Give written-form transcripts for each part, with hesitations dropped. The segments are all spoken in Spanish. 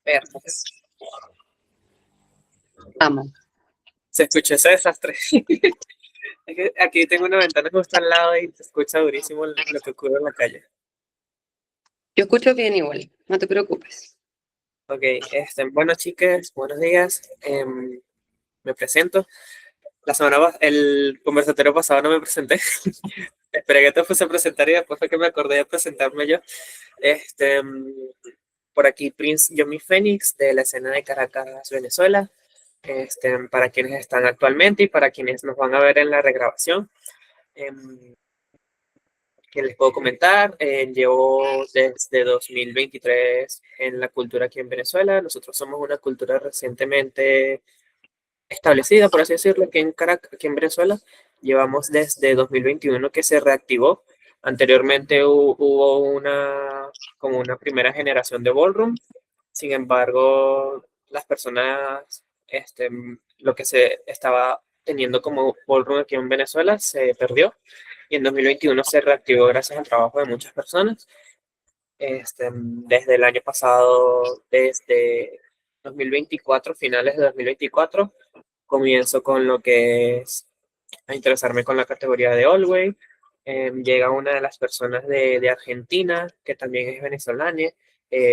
Perfecto. Vamos. Se escuchó ese desastre. Es que aquí tengo una ventana justo al lado y se escucha durísimo lo que ocurre en la calle. Yo escucho bien igual, no te preocupes. Ok, bueno, chicas, buenos días. Me presento. El conversatorio pasado no me presenté. Esperé que te fuese a presentar y después fue que me acordé de presentarme yo. Este, em, por aquí, Prince Yomi Fénix, de la escena de Caracas, Venezuela. Para quienes están actualmente y para quienes nos van a ver en la regrabación. Em, ¿Qué les puedo comentar? Llevo desde 2023 en la cultura aquí en Venezuela. Nosotros somos una cultura recientemente establecida, por así decirlo, aquí en Caracas, aquí en Venezuela. Llevamos desde 2021 que se reactivó. Anteriormente hubo como una primera generación de ballroom. Sin embargo, las personas, lo que se estaba teniendo como ballroom aquí en Venezuela se perdió y en 2021 se reactivó gracias al trabajo de muchas personas. Desde el año pasado, desde 2024, finales de 2024, comienzo con lo que es a interesarme con la categoría de Allway. Llega una de las personas de Argentina, que también es venezolana,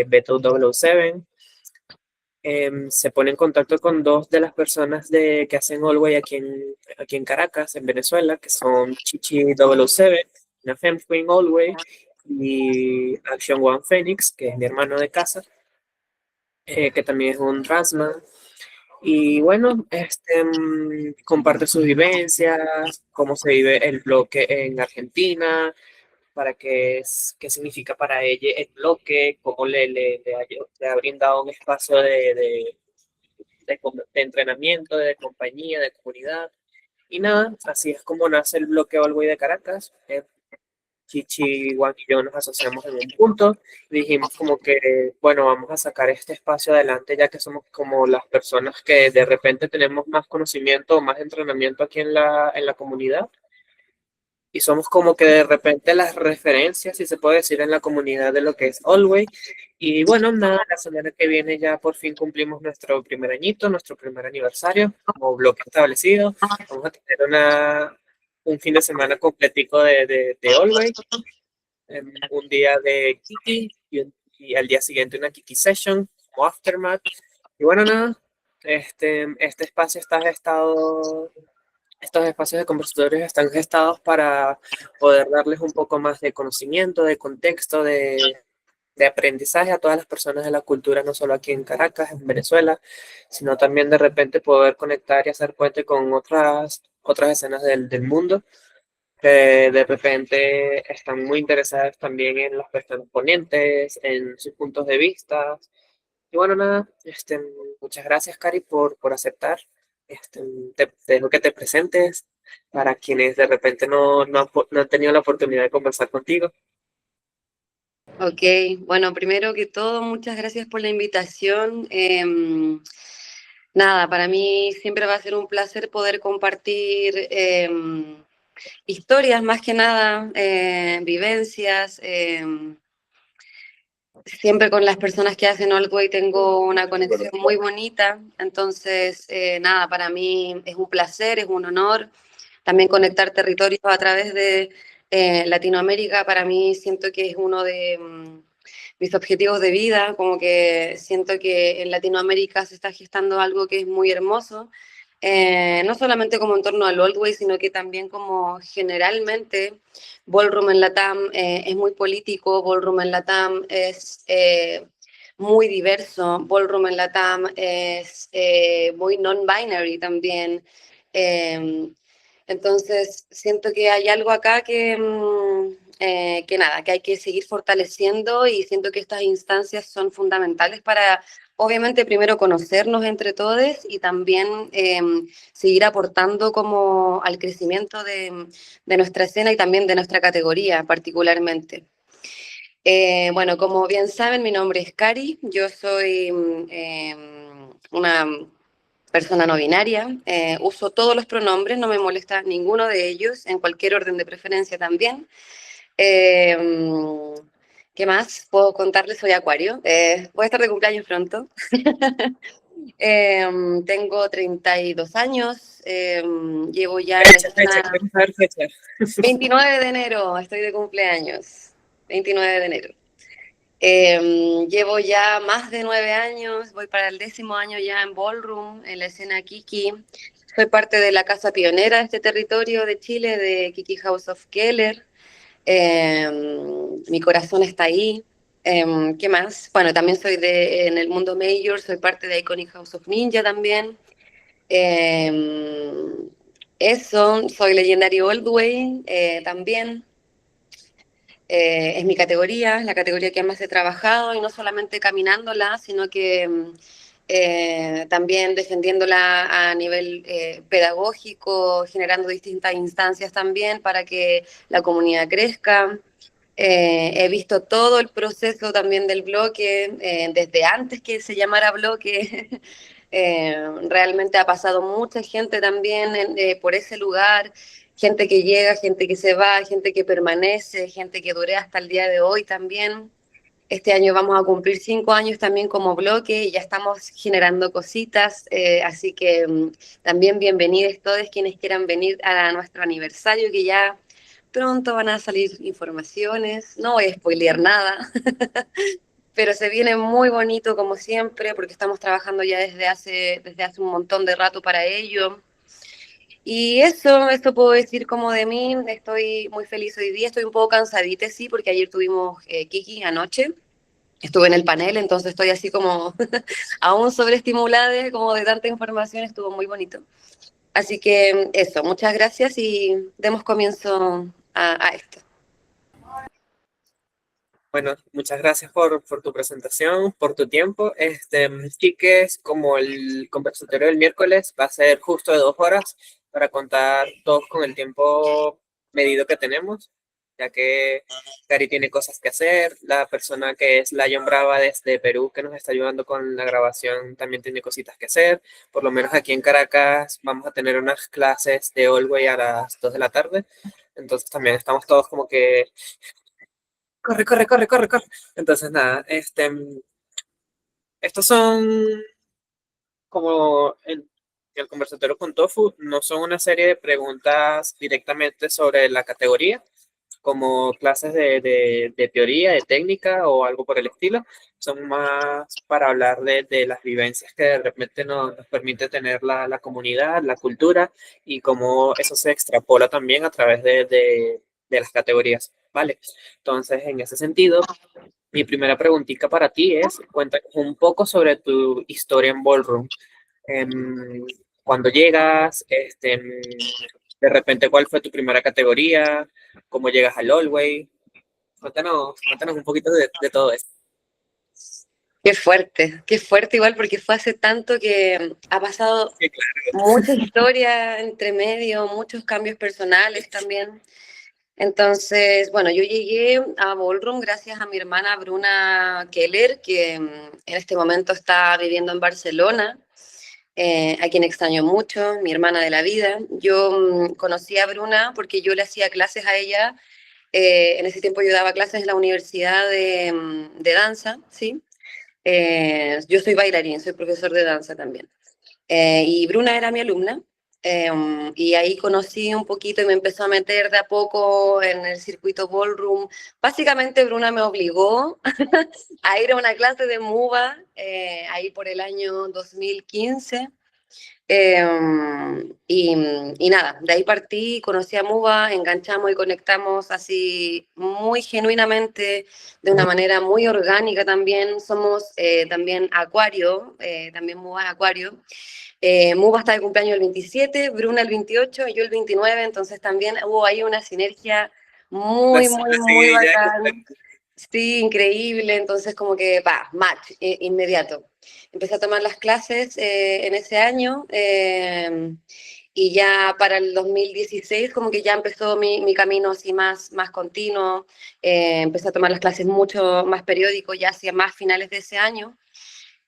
Beto 007. Se pone en contacto con dos de las personas que hacen Allway aquí en Caracas, en Venezuela, que son Chichi 007, una Femme Queen Allway, y Action One Phoenix, que es mi hermano de casa, que también es un transman. Y bueno, comparte sus vivencias, cómo se vive el bloque en Argentina, qué significa para ella el bloque, cómo le ha brindado un espacio de entrenamiento, de compañía, de comunidad. Y nada, así es como nace el bloque Olwey de Caracas. Chichi, Juan y yo nos asociamos en un punto y dijimos como que, bueno, vamos a sacar este espacio adelante ya que somos como las personas que de repente tenemos más conocimiento o más entrenamiento aquí en en la comunidad y somos como que de repente las referencias, si se puede decir, en la comunidad de lo que es Allway. Y bueno, nada, la semana que viene ya por fin cumplimos nuestro primer añito, nuestro primer aniversario como bloque establecido. Vamos a tener un fin de semana completico de Allway, un día de Kiki y al día siguiente una Kiki Session como Aftermath. Y bueno, nada, este espacio está gestado, estos espacios de conversatorios están gestados para poder darles un poco más de conocimiento, de contexto, de aprendizaje a todas las personas de la cultura, no solo aquí en Caracas, en Venezuela, sino también de repente poder conectar y hacer puente con otras escenas del mundo que de repente están muy interesadas también en los personas ponentes, en sus puntos de vista. Y bueno, nada, muchas gracias, Cari, por aceptar. Este, te dejo que te presentes para quienes de repente no han tenido la oportunidad de conversar contigo. Ok, bueno, primero que todo, muchas gracias por la invitación. Nada, para mí siempre va a ser un placer poder compartir historias, más que nada, vivencias. Siempre con las personas que hacen Oldway tengo una conexión muy bonita, entonces, nada, para mí es un placer, es un honor también conectar territorios a través de Latinoamérica. Para mí siento que es uno de mis objetivos de vida, como que siento que en Latinoamérica se está gestando algo que es muy hermoso, no solamente como en torno al Old Way, sino que también como generalmente Ballroom en Latam es muy político, Ballroom en Latam es muy diverso, Ballroom en Latam es muy non-binary también. Eh, entonces, siento que hay algo acá que nada, que hay que seguir fortaleciendo y siento que estas instancias son fundamentales para, obviamente, primero conocernos entre todos y también seguir aportando como al crecimiento de nuestra escena y también de nuestra categoría particularmente. Bueno, como bien saben, mi nombre es Cari, yo soy una persona no binaria, uso todos los pronombres, no me molesta ninguno de ellos, en cualquier orden de preferencia también. Eh, ¿Qué más puedo contarles? Soy Acuario. Voy a estar de cumpleaños pronto. Tengo 32 años. Llevo ya en la Fecha, escena queremos saber fecha. 29 de enero, estoy de cumpleaños. 29 de enero. Llevo ya más de 9 años, voy para el 10.º año ya en Ballroom, en la escena Kiki. Soy parte de la casa pionera de este territorio de Chile, de Kiki House of Keller. Mi corazón está ahí. ¿Qué más? Bueno, también soy en el mundo Major, soy parte de Iconic House of Ninja también. Eso, soy Legendario Old Way también. Es mi categoría, es la categoría que más he trabajado y no solamente caminándola, sino que también defendiéndola a nivel pedagógico, generando distintas instancias también para que la comunidad crezca. He visto todo el proceso también del bloque, desde antes que se llamara bloque. Realmente ha pasado mucha gente también por ese lugar, gente que llega, gente que se va, gente que permanece, gente que dure hasta el día de hoy también. Este año vamos a cumplir 5 años también como bloque y ya estamos generando cositas, así que también bienvenidos todos quienes quieran venir a nuestro aniversario, que ya pronto van a salir informaciones, no voy a spoilear nada, pero se viene muy bonito como siempre porque estamos trabajando ya desde hace un montón de rato para ello. Y eso puedo decir como de mí, estoy muy feliz hoy día, estoy un poco cansadita, sí, porque ayer tuvimos Kiki anoche. Estuve en el panel, entonces estoy así como aún sobreestimulada, como de tanta información, estuvo muy bonito. Así que eso, muchas gracias y demos comienzo a esto. Bueno, muchas gracias por tu presentación, por tu tiempo. Quiques, como el conversatorio del miércoles, va a ser justo de 2 horas para contar todos con el tiempo medido que tenemos, ya que Cari tiene cosas que hacer. La persona que es Lion Brava desde Perú, que nos está ayudando con la grabación, también tiene cositas que hacer. Por lo menos aquí en Caracas vamos a tener unas clases de Allway a las 2 de la tarde. Entonces también estamos todos como que corre, corre, corre, corre, corre. Entonces, nada, estos son como el conversatorio con Tofu, no son una serie de preguntas directamente sobre la categoría, como clases de teoría, de técnica o algo por el estilo. Son más para hablar de las vivencias que de repente nos permite tener la comunidad, la cultura y cómo eso se extrapola también a través de las categorías. Vale, entonces en ese sentido, mi primera preguntita para ti es, cuéntanos un poco sobre tu historia en Ballroom. Em, Cuando llegas, de repente, ¿cuál fue tu primera categoría? ¿Cómo llegas al Allway? Cuéntanos un poquito de todo esto. Qué fuerte igual porque fue hace tanto que ha pasado Sí, claro. mucha historia entre medio, muchos cambios personales también. Entonces, bueno, yo llegué a Ballroom gracias a mi hermana Bruna Keller, que en este momento está viviendo en Barcelona, a quien extraño mucho, mi hermana de la vida. Yo conocí a Bruna porque yo le hacía clases a ella. En ese tiempo yo daba clases en la universidad de danza, ¿sí? Yo soy bailarín, soy profesor de danza también. Y Bruna era mi alumna. Y ahí conocí un poquito y me empezó a meter de a poco en el circuito ballroom. Básicamente Bruna me obligó a ir a una clase de MUBA ahí por el año 2015. Y nada, de ahí partí, conocí a Muba, enganchamos y conectamos así muy genuinamente, de una manera muy orgánica también. Somos también Acuario, también Muba es Acuario. Muba está de cumpleaños el 27, Bruna el 28 y yo el 29, entonces también hubo ahí una sinergia muy, muy, La muy seguidilla de bacán. contacto. Sí, increíble, entonces como que va, match, inmediato. Empecé a tomar las clases en ese año y ya para el 2016 como que ya empezó mi camino así más continuo. Empecé a tomar las clases mucho más periódico, ya hacia más finales de ese año.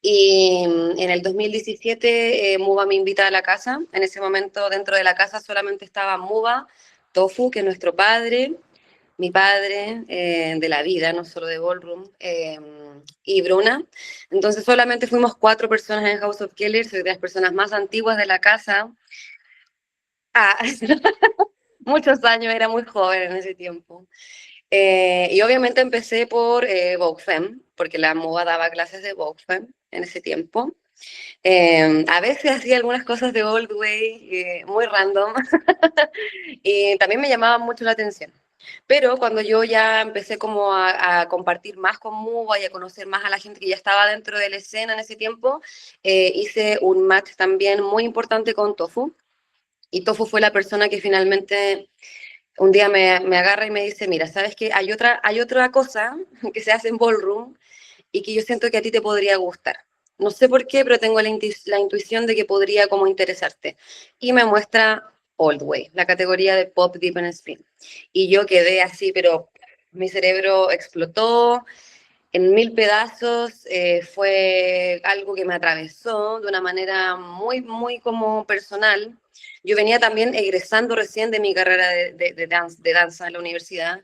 Y en el 2017 Muba me invita a la casa. En ese momento dentro de la casa solamente estaba Muba, Tofu, que es nuestro padre, mi padre de la vida, no solo de Ballroom, y Bruna. Entonces solamente fuimos 4 personas en House of Keller, soy de las personas más antiguas de la casa. Ah, muchos años, era muy joven en ese tiempo. Y obviamente empecé por Vogue Femme, porque la MOA daba clases de Vogue Femme en ese tiempo. A veces hacía algunas cosas de Old Way, muy random, y también me llamaban mucho la atención. Pero cuando yo ya empecé como a compartir más con MUBA y a conocer más a la gente que ya estaba dentro de la escena en ese tiempo, hice un match también muy importante con Tofu. Y Tofu fue la persona que finalmente un día me agarra y me dice, mira, ¿sabes qué? Hay otra cosa que se hace en Ballroom y que yo siento que a ti te podría gustar. No sé por qué, pero tengo la intuición de que podría como interesarte. Y me muestra Old Way, la categoría de Pop, Deep and Spin. Y yo quedé así, pero mi cerebro explotó en mil pedazos. Fue algo que me atravesó de una manera muy, muy como personal. Yo venía también egresando recién de mi carrera de danza en la universidad,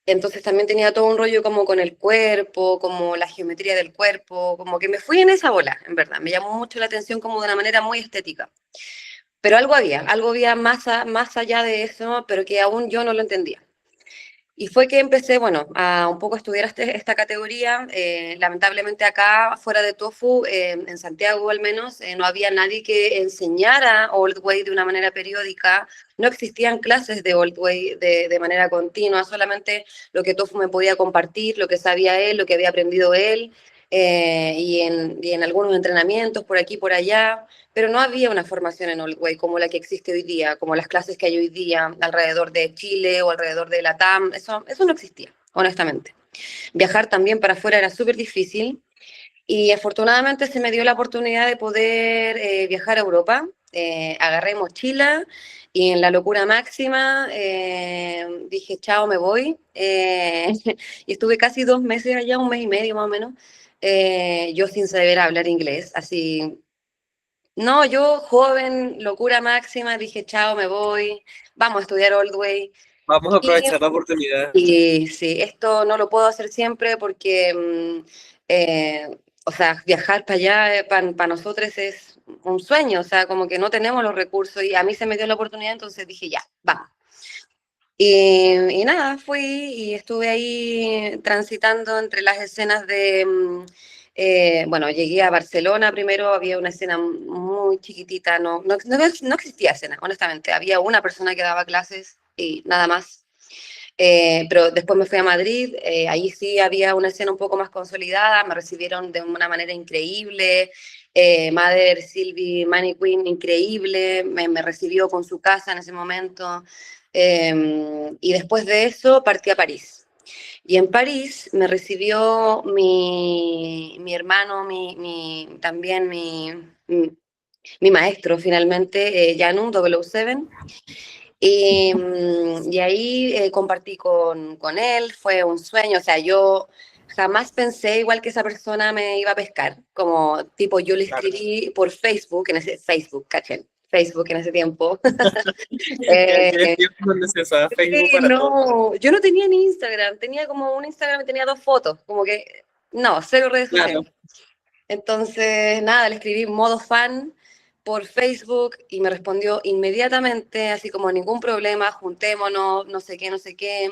entonces también tenía todo un rollo como con el cuerpo, como la geometría del cuerpo, como que me fui en esa bola, en verdad. Me llamó mucho la atención como de una manera muy estética. Pero algo había más, más allá de eso, pero que aún yo no lo entendía. Y fue que empecé, bueno, a un poco estudiar esta categoría. Lamentablemente acá, fuera de Tofu, en Santiago al menos, no había nadie que enseñara Old Way de una manera periódica. No existían clases de Old Way de manera continua, solamente lo que Tofu me podía compartir, lo que sabía él, lo que había aprendido él, y en algunos entrenamientos por aquí, por allá, pero no había una formación en Old Way como la que existe hoy día, como las clases que hay hoy día alrededor de Chile o alrededor de Latam. Eso no existía, honestamente. Viajar también para afuera era súper difícil y afortunadamente se me dio la oportunidad de poder viajar a Europa. Agarré mochila y en la locura máxima dije, chao, me voy. Y estuve casi 2 meses allá, un mes y medio más o menos, yo sin saber hablar inglés, así. No, yo joven, locura máxima, dije, chao, me voy, vamos a estudiar Old Way. Vamos a Y, aprovechar la oportunidad. y sí, esto no lo puedo hacer siempre porque, o sea, viajar para allá para nosotros es un sueño, o sea, como que no tenemos los recursos y a mí se me dio la oportunidad, entonces dije, ya, vamos. Y nada, fui y estuve ahí transitando entre las escenas de, bueno, llegué a Barcelona primero, había una escena muy chiquitita, no existía escena, honestamente, había una persona que daba clases y nada más. Pero después me fui a Madrid, ahí sí había una escena un poco más consolidada, me recibieron de una manera increíble, Mother Sylvie Queen increíble, me recibió con su casa en ese momento, y después de eso partí a París. Y en París me recibió mi hermano, también mi maestro finalmente, Janu 007, y ahí compartí con él, fue un sueño, o sea, yo jamás pensé igual que esa persona me iba a pescar, como tipo yo le Claro. escribí por Facebook, Facebook, caché, Facebook en ese tiempo. Aquellos Eh, tiempos donde se usaba Facebook sí, para todo. no, yo no tenía ni Instagram, tenía como un Instagram y tenía 2 fotos, como que, no, cero redes Claro. sociales. Entonces, nada, le escribí modo fan por Facebook y me respondió inmediatamente, así como ningún problema, juntémonos, no sé qué, no sé qué.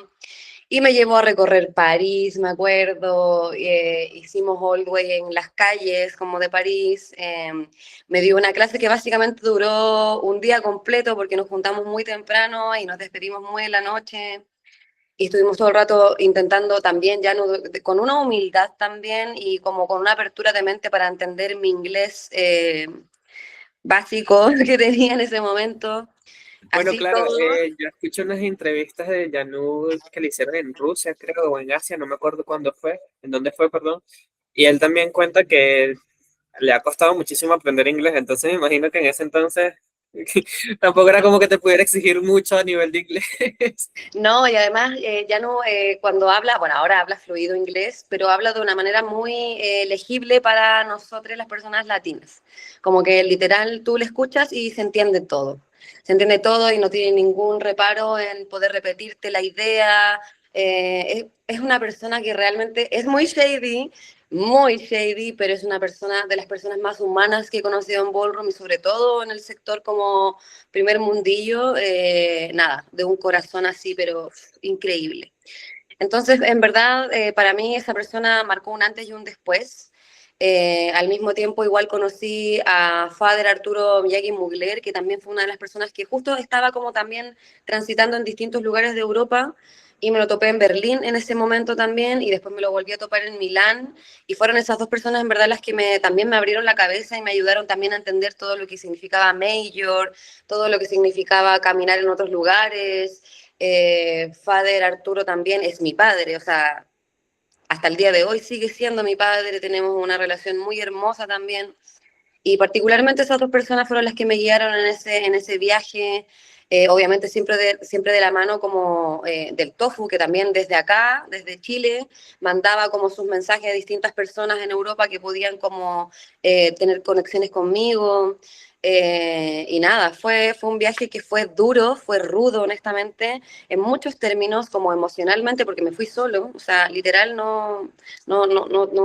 Y me llevó a recorrer París, me acuerdo, hicimos Old Way en las calles como de París. Me dio una clase que básicamente duró un día completo porque nos juntamos muy temprano y nos despedimos muy en la noche. Y estuvimos todo el rato intentando también, ya no, con una humildad también y como con una apertura de mente para entender mi inglés básico que tenía en ese momento. Bueno, Así claro, todo. yo escuché unas entrevistas de Janu que le hicieron en Rusia, creo, o en Asia, no me acuerdo cuándo fue, en dónde fue, perdón. Y él también cuenta que le ha costado muchísimo aprender inglés, entonces me imagino que en ese entonces tampoco era como que te pudiera exigir mucho a nivel de inglés. No, y además ya no, cuando habla, bueno, ahora habla fluido inglés, pero habla de una manera muy legible para nosotros las personas latinas. Como que literal tú le escuchas y se entiende todo. Se entiende todo y no tiene ningún reparo en poder repetirte la idea. Es una persona que realmente es muy shady, pero es una persona de las personas más humanas que he conocido en Ballroom y sobre todo en el sector como primer mundillo, nada, de un corazón así, pero increíble. Entonces, en verdad, para mí esa persona marcó un antes y un después. Al mismo tiempo, igual conocí a Father Arturo Miyagi Mugler, que también fue una de las personas que justo estaba como también transitando en distintos lugares de Europa, y me lo topé en Berlín en ese momento también, y después me lo volví a topar en Milán, y fueron esas dos personas en verdad las que también me abrieron la cabeza y me ayudaron también a entender todo lo que significaba Major, todo lo que significaba caminar en otros lugares. Father Arturo también es mi padre, o sea, hasta el día de hoy sigue siendo mi padre, tenemos una relación muy hermosa también. Y particularmente esas dos personas fueron las que me guiaron en ese viaje, obviamente siempre de la mano como del TOFU, que también desde acá, desde Chile, mandaba como sus mensajes a distintas personas en Europa que podían como tener conexiones conmigo. Y nada, fue un viaje que fue duro, fue rudo, honestamente, en muchos términos, como emocionalmente, porque me fui solo, o sea, literal no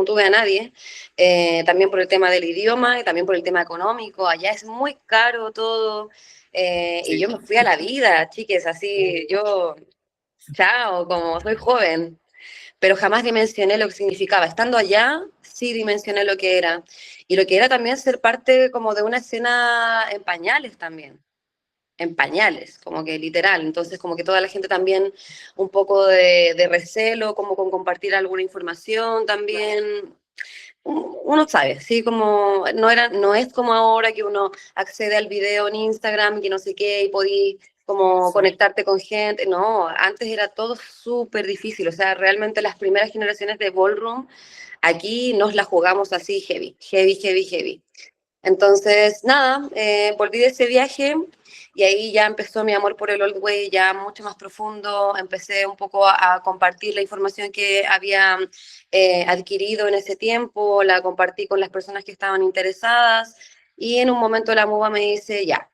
tuve a nadie. También por el tema del idioma y también por el tema económico. Allá es muy caro todo. Y Sí. yo me fui a la vida, chiques, así, yo, chao, como soy joven, pero jamás dimensioné lo que significaba. Estando allá, sí dimensioné lo que era. Y lo que era también ser parte como de una escena en pañales también. En pañales, como que literal. Entonces, como que toda la gente también un poco de recelo, como con compartir alguna información también uno sabe, sí, como no es como ahora que uno accede al video en Instagram, que no sé qué, y podí como Sí. conectarte con gente. No, antes era todo súper difícil. O sea, realmente las primeras generaciones de Ballroom, aquí nos la jugamos así heavy, heavy, heavy, heavy. Entonces, nada, volví de ese viaje y ahí ya empezó mi amor por el Old Way ya mucho más profundo. Empecé un poco a compartir la información que había adquirido en ese tiempo, la compartí con las personas que estaban interesadas y en un momento la MUBA me dice, ya,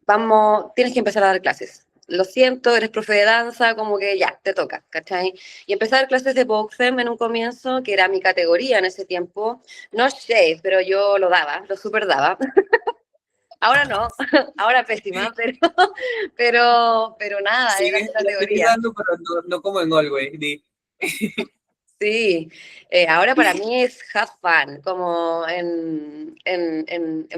vamos, tienes que empezar a dar clases. Lo siento, eres profe de danza, como que ya, te toca, ¿cachai? Y empecé a dar clases de Vogue en un comienzo, que era mi categoría en ese tiempo. No shade, pero yo lo daba, lo super daba. Ahora no, ahora pésima, pero nada, era mi La sigue categoría. dando, pero no como en Galway. Sí, ahora para mí es have fun, como en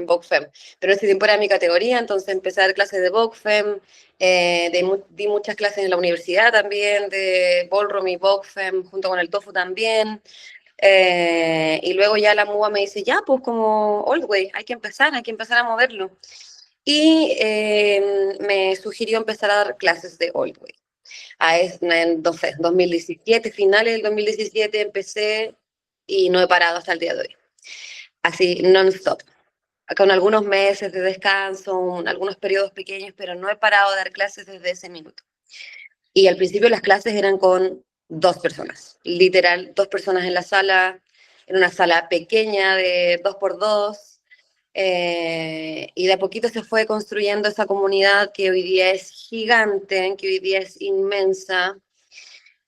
Vogue Femme. Pero en ese tiempo era mi categoría, entonces empecé a dar clases de Vogue Femme, di muchas clases en la universidad también, de Ballroom y Vogue Femme, junto con el TOEFL también. Y luego ya la MUA me dice, ya, pues como Old Way, hay que empezar a moverlo. Y me sugirió empezar a dar clases de Old Way no sé, 2017, finales del 2017 empecé y no he parado hasta el día de hoy. Así, non-stop. Con algunos meses de descanso, algunos periodos pequeños, pero no he parado de dar clases desde ese minuto. Y al principio las clases eran con dos personas, literal, dos personas en la sala, en una sala pequeña de 2x2, y de a poquito se fue construyendo esa comunidad que hoy día es gigante, que hoy día es inmensa.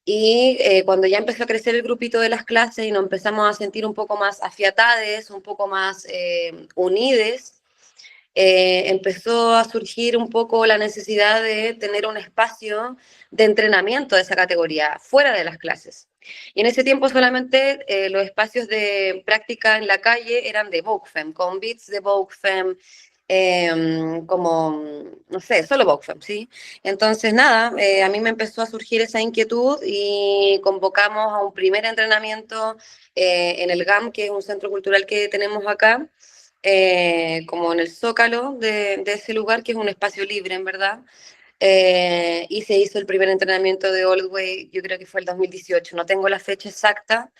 Y cuando ya empezó a crecer el grupito de las clases y nos empezamos a sentir un poco más afiatades, un poco más unides, empezó a surgir un poco la necesidad de tener un espacio de entrenamiento de esa categoría, fuera de las clases. Y en ese tiempo solamente los espacios de práctica en la calle eran de Vogue Femme, con beats de Vogue Femme, como, no sé, solo Vogue Femme, ¿sí? Entonces, nada, a mí me empezó a surgir esa inquietud y convocamos a un primer entrenamiento en el GAM, que es un centro cultural que tenemos acá, como en el zócalo de ese lugar, que es un espacio libre, en verdad. Y se hizo el primer entrenamiento de Old Way, yo creo que fue el 2018, no tengo la fecha exacta,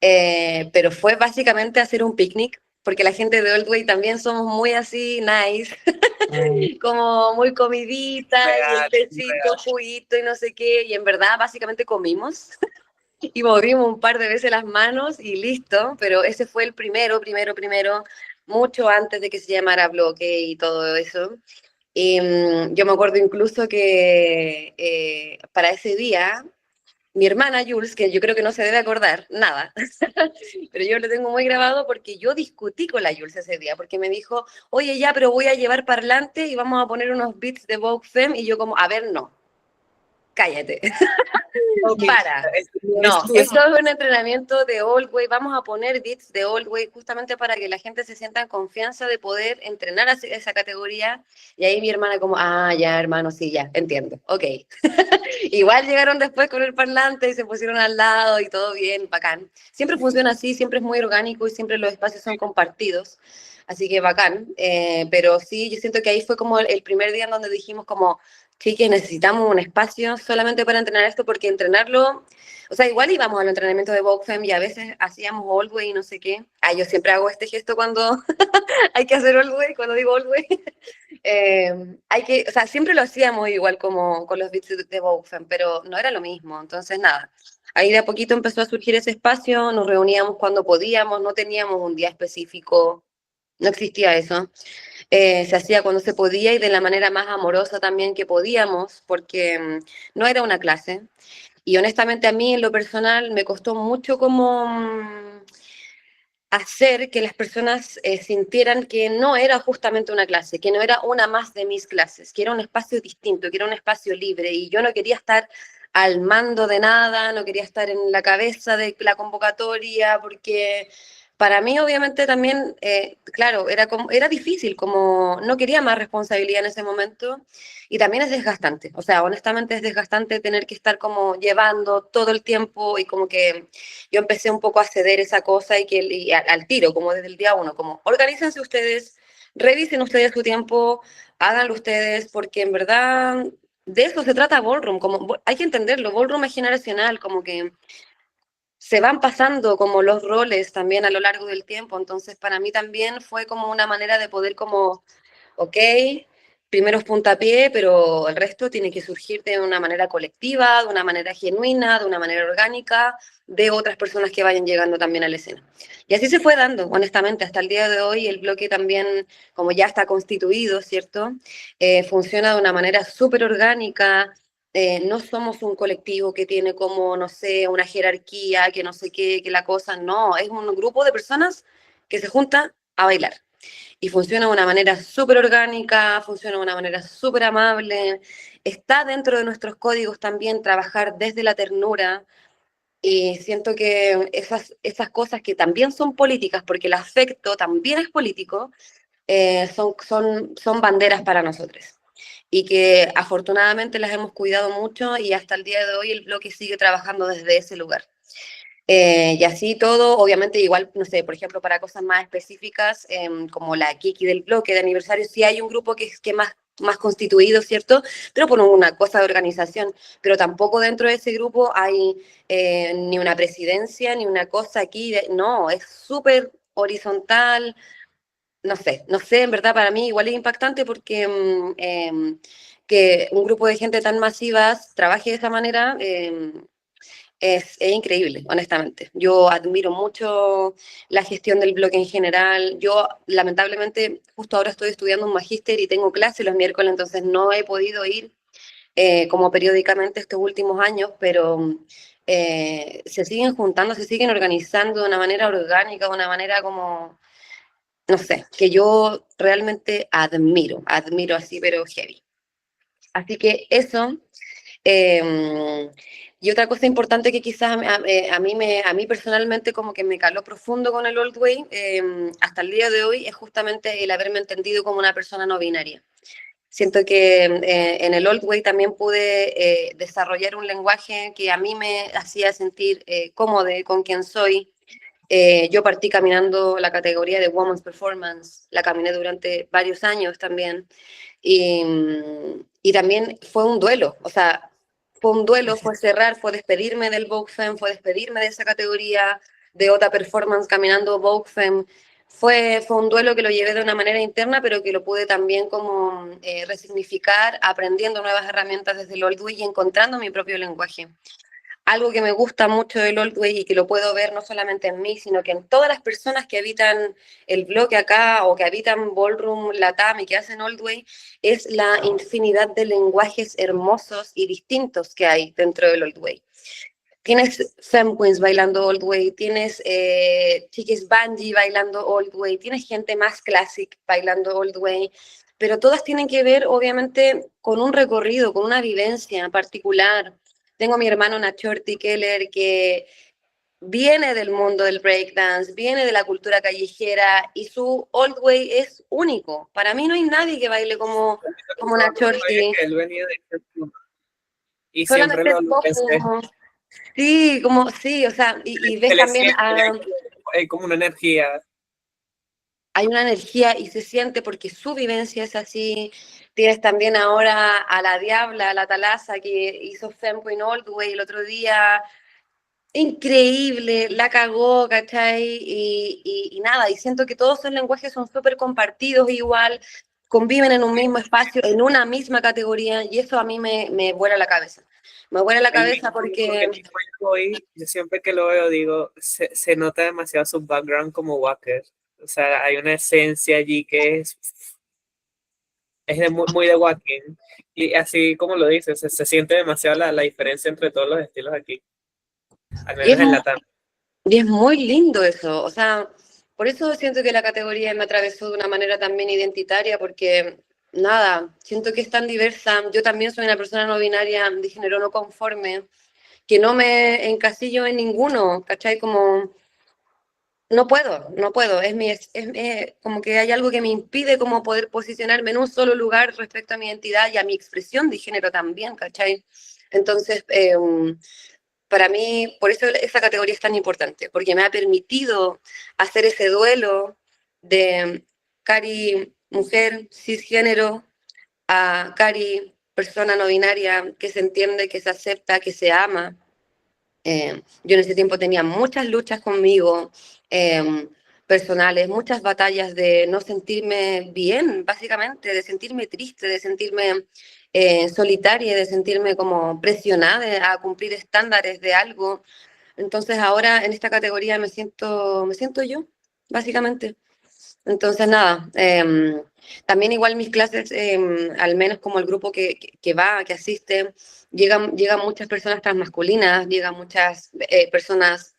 pero fue básicamente hacer un picnic, porque la gente de Old Way también somos muy así, nice, como muy comidita, y el Real, tecito, real. juguito y no sé qué, y en verdad básicamente comimos y movimos un par de veces las manos y listo, pero ese fue el primero, mucho antes de que se llamara bloque y todo eso. Y yo me acuerdo incluso que para ese día mi hermana Jules, que yo creo que no se debe acordar nada, pero yo lo tengo muy grabado porque yo discutí con la Jules ese día, porque me dijo, oye, ya, pero voy a llevar parlante y vamos a poner unos beats de Vogue Femme, y yo como, a ver, no, cállate. Ok, Para. No, esto es un entrenamiento de Old Way. Vamos a poner beats de Old Way justamente para que la gente se sienta en confianza de poder entrenar a esa categoría. Y ahí mi hermana como, ah, ya, hermano, sí, ya, entiendo. Ok. Igual llegaron después con el parlante y se pusieron al lado y todo bien, bacán. Siempre funciona así, siempre es muy orgánico y siempre los espacios son compartidos. Así que bacán. Pero sí, yo siento que ahí fue como el primer día en donde dijimos como, chiques, necesitamos un espacio solamente para entrenar esto, porque entrenarlo, o sea, igual íbamos al entrenamiento de Vogue Femme y a veces hacíamos Old Way y no sé qué. Ah, yo siempre hago este gesto cuando hay que hacer Old Way, cuando digo Old Way. Hay que, o sea, siempre lo hacíamos igual como con los beats de Vogue Femme, pero no era lo mismo. Entonces, nada, ahí de a poquito empezó a surgir ese espacio, nos reuníamos cuando podíamos, no teníamos un día específico, no existía eso. Se hacía cuando se podía y de la manera más amorosa también que podíamos, porque no era una clase. Y honestamente a mí en lo personal me costó mucho como hacer que las personas sintieran que no era justamente una clase, que no era una más de mis clases, que era un espacio distinto, que era un espacio libre, y yo no quería estar al mando de nada, no quería estar en la cabeza de la convocatoria, porque para mí obviamente también, claro, era difícil, como no quería más responsabilidad en ese momento, y también es desgastante, o sea, honestamente es desgastante tener que estar como llevando todo el tiempo, y como que yo empecé un poco a ceder esa cosa y al tiro, como desde el día uno, como organícense ustedes, revisen ustedes su tiempo, háganlo ustedes, porque en verdad de eso se trata Ballroom, como hay que entenderlo, Ballroom es generacional, como que se van pasando como los roles también a lo largo del tiempo, entonces para mí también fue como una manera de poder como, ok, primeros puntapié, pero el resto tiene que surgir de una manera colectiva, de una manera genuina, de una manera orgánica, de otras personas que vayan llegando también a la escena. Y así se fue dando, honestamente, hasta el día de hoy el bloque también, como ya está constituido, ¿cierto? Funciona de una manera súper orgánica. No somos un colectivo que tiene como, no sé, una jerarquía, que no sé qué, que la cosa, no, es un grupo de personas que se juntan a bailar. Y funciona de una manera súper orgánica, funciona de una manera súper amable. Está dentro de nuestros códigos también trabajar desde la ternura. Y siento que esas cosas que también son políticas, porque el afecto también es político, son banderas para nosotros. Y que afortunadamente las hemos cuidado mucho y hasta el día de hoy el bloque sigue trabajando desde ese lugar. Y así todo, obviamente igual, no sé, por ejemplo, para cosas más específicas, como la Kiki del bloque de aniversario, sí hay un grupo que más constituido, ¿cierto? Pero por una cosa de organización, pero tampoco dentro de ese grupo hay ni una presidencia, ni una cosa aquí, no, es súper horizontal, no sé, en verdad para mí igual es impactante porque que un grupo de gente tan masiva trabaje de esa manera, es increíble, honestamente. Yo admiro mucho la gestión del bloque en general. Yo, lamentablemente, justo ahora estoy estudiando un magíster y tengo clases los miércoles, entonces no he podido ir como periódicamente estos últimos años, pero se siguen juntando, se siguen organizando de una manera orgánica, de una manera como, no sé, que yo realmente admiro así, pero heavy. Así que eso. Eh, y otra cosa importante que quizás a mí personalmente como que me caló profundo con el Old Way, hasta el día de hoy, es justamente el haberme entendido como una persona no binaria. Siento que en el Old Way también pude desarrollar un lenguaje que a mí me hacía sentir cómodo con quien soy. Yo partí caminando la categoría de Women's Performance, la caminé durante varios años también. Y también fue un duelo, o sea, fue un duelo, fue cerrar, fue despedirme del Vogue Femme, fue despedirme de esa categoría, de otra performance caminando Vogue Femme. Fue un duelo que lo llevé de una manera interna, pero que lo pude también como resignificar, aprendiendo nuevas herramientas desde el Old Way y encontrando mi propio lenguaje. Algo que me gusta mucho del Old Way y que lo puedo ver no solamente en mí, sino que en todas las personas que habitan el bloque acá o que habitan Ballroom Latam y que hacen Old Way, es la infinidad de lenguajes hermosos y distintos que hay dentro del Old Way. tienes Femme Queens bailando Old Way, tienes chiques Bungie bailando Old Way, tienes gente más classic bailando Old Way, pero todas tienen que ver, obviamente, con un recorrido, con una vivencia particular. Tengo a mi hermano Nachorti Keller, que viene del mundo del breakdance, viene de la cultura callejera y su Old Way es único. Para mí no hay nadie que baile como Sabía Nachorti. que él venía de ese mundo y siempre Solamente lo pensé. sí, como sí, o sea, y Se ves le también siente, hay como una energía. hay una energía y se siente porque su vivencia es así. Tienes también ahora a la Diabla, a la Talaza, que hizo Femme Queen Old Way el otro día. Increíble, la cagó, ¿cachai? Y nada, y siento que todos esos lenguajes son súper compartidos igual, conviven en un mismo espacio, en una misma categoría, y eso a mí me vuela la cabeza. Me vuela la El cabeza mismo porque que dijo hoy, yo siempre que lo veo digo, se nota demasiado su background como Wacker. O sea, hay una esencia allí que es de muy de Wacken. Y así como lo dices, se siente demasiado la diferencia entre todos los estilos aquí, al y menos en Latam. y es muy lindo eso, o sea, por eso siento que la categoría me atravesó de una manera también identitaria, porque nada, siento que es tan diversa. Yo también soy una persona no binaria, de género no conforme, que no me encasillo en ninguno, ¿cachai? Como no puedo, como que hay algo que me impide como poder posicionarme en un solo lugar respecto a mi identidad y a mi expresión de género también, ¿cachai? Entonces, para mí, por eso esa categoría es tan importante, porque me ha permitido hacer ese duelo de Cari, mujer, cisgénero, a Cari, persona no binaria, que se entiende, que se acepta, que se ama. Yo en ese tiempo tenía muchas luchas conmigo, personales, muchas batallas de no sentirme bien, básicamente, de sentirme triste, de sentirme solitaria, de sentirme como presionada a cumplir estándares de algo. Entonces ahora en esta categoría me siento yo, básicamente. Entonces, nada, también igual mis clases, al menos como el grupo que va, que asiste, llegan muchas personas transmasculinas, llegan muchas personas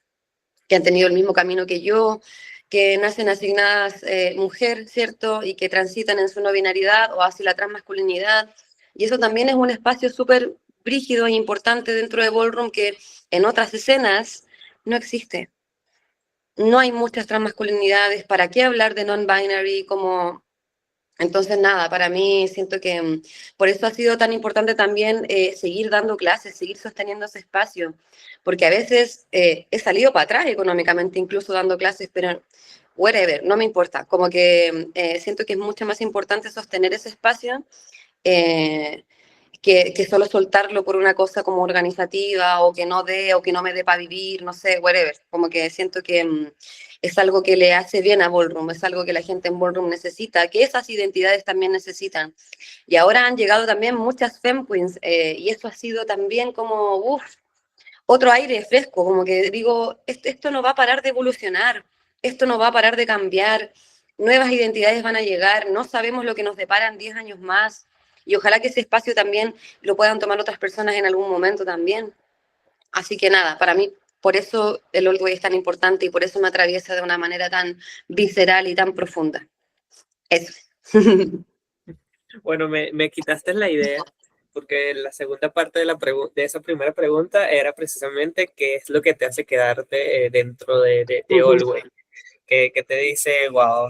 que han tenido el mismo camino que yo, que nacen asignadas mujer, ¿cierto? Y que transitan en su no binaridad o hacia la transmasculinidad. Y eso también es un espacio súper brígido e importante dentro de Ballroom que en otras escenas no existe. No hay muchas transmasculinidades, ¿para qué hablar de non-binary? Como entonces, nada, para mí siento que por eso ha sido tan importante también seguir dando clases, seguir sosteniendo ese espacio, porque a veces he salido para atrás económicamente, incluso dando clases, pero whatever, no me importa, como que siento que es mucho más importante sostener ese espacio eh, que solo soltarlo por una cosa como organizativa o que no dé o que no me dé para vivir, no sé, whatever. Como que siento que es algo que le hace bien a Ballroom, es algo que la gente en Ballroom necesita, que esas identidades también necesitan. Y ahora han llegado también muchas Femme Queens y eso ha sido también como, uff, otro aire fresco, como que digo, esto no va a parar de evolucionar, esto no va a parar de cambiar, nuevas identidades van a llegar, no sabemos lo que nos deparan 10 años más, y ojalá que ese espacio también lo puedan tomar otras personas en algún momento también. Así que nada, para mí, por eso el Old Way es tan importante y por eso me atraviesa de una manera tan visceral y tan profunda. Eso. Bueno, me quitaste la idea, porque la segunda parte de, de esa primera pregunta era precisamente qué es lo que te hace quedarte dentro de Allway, que te dice, wow,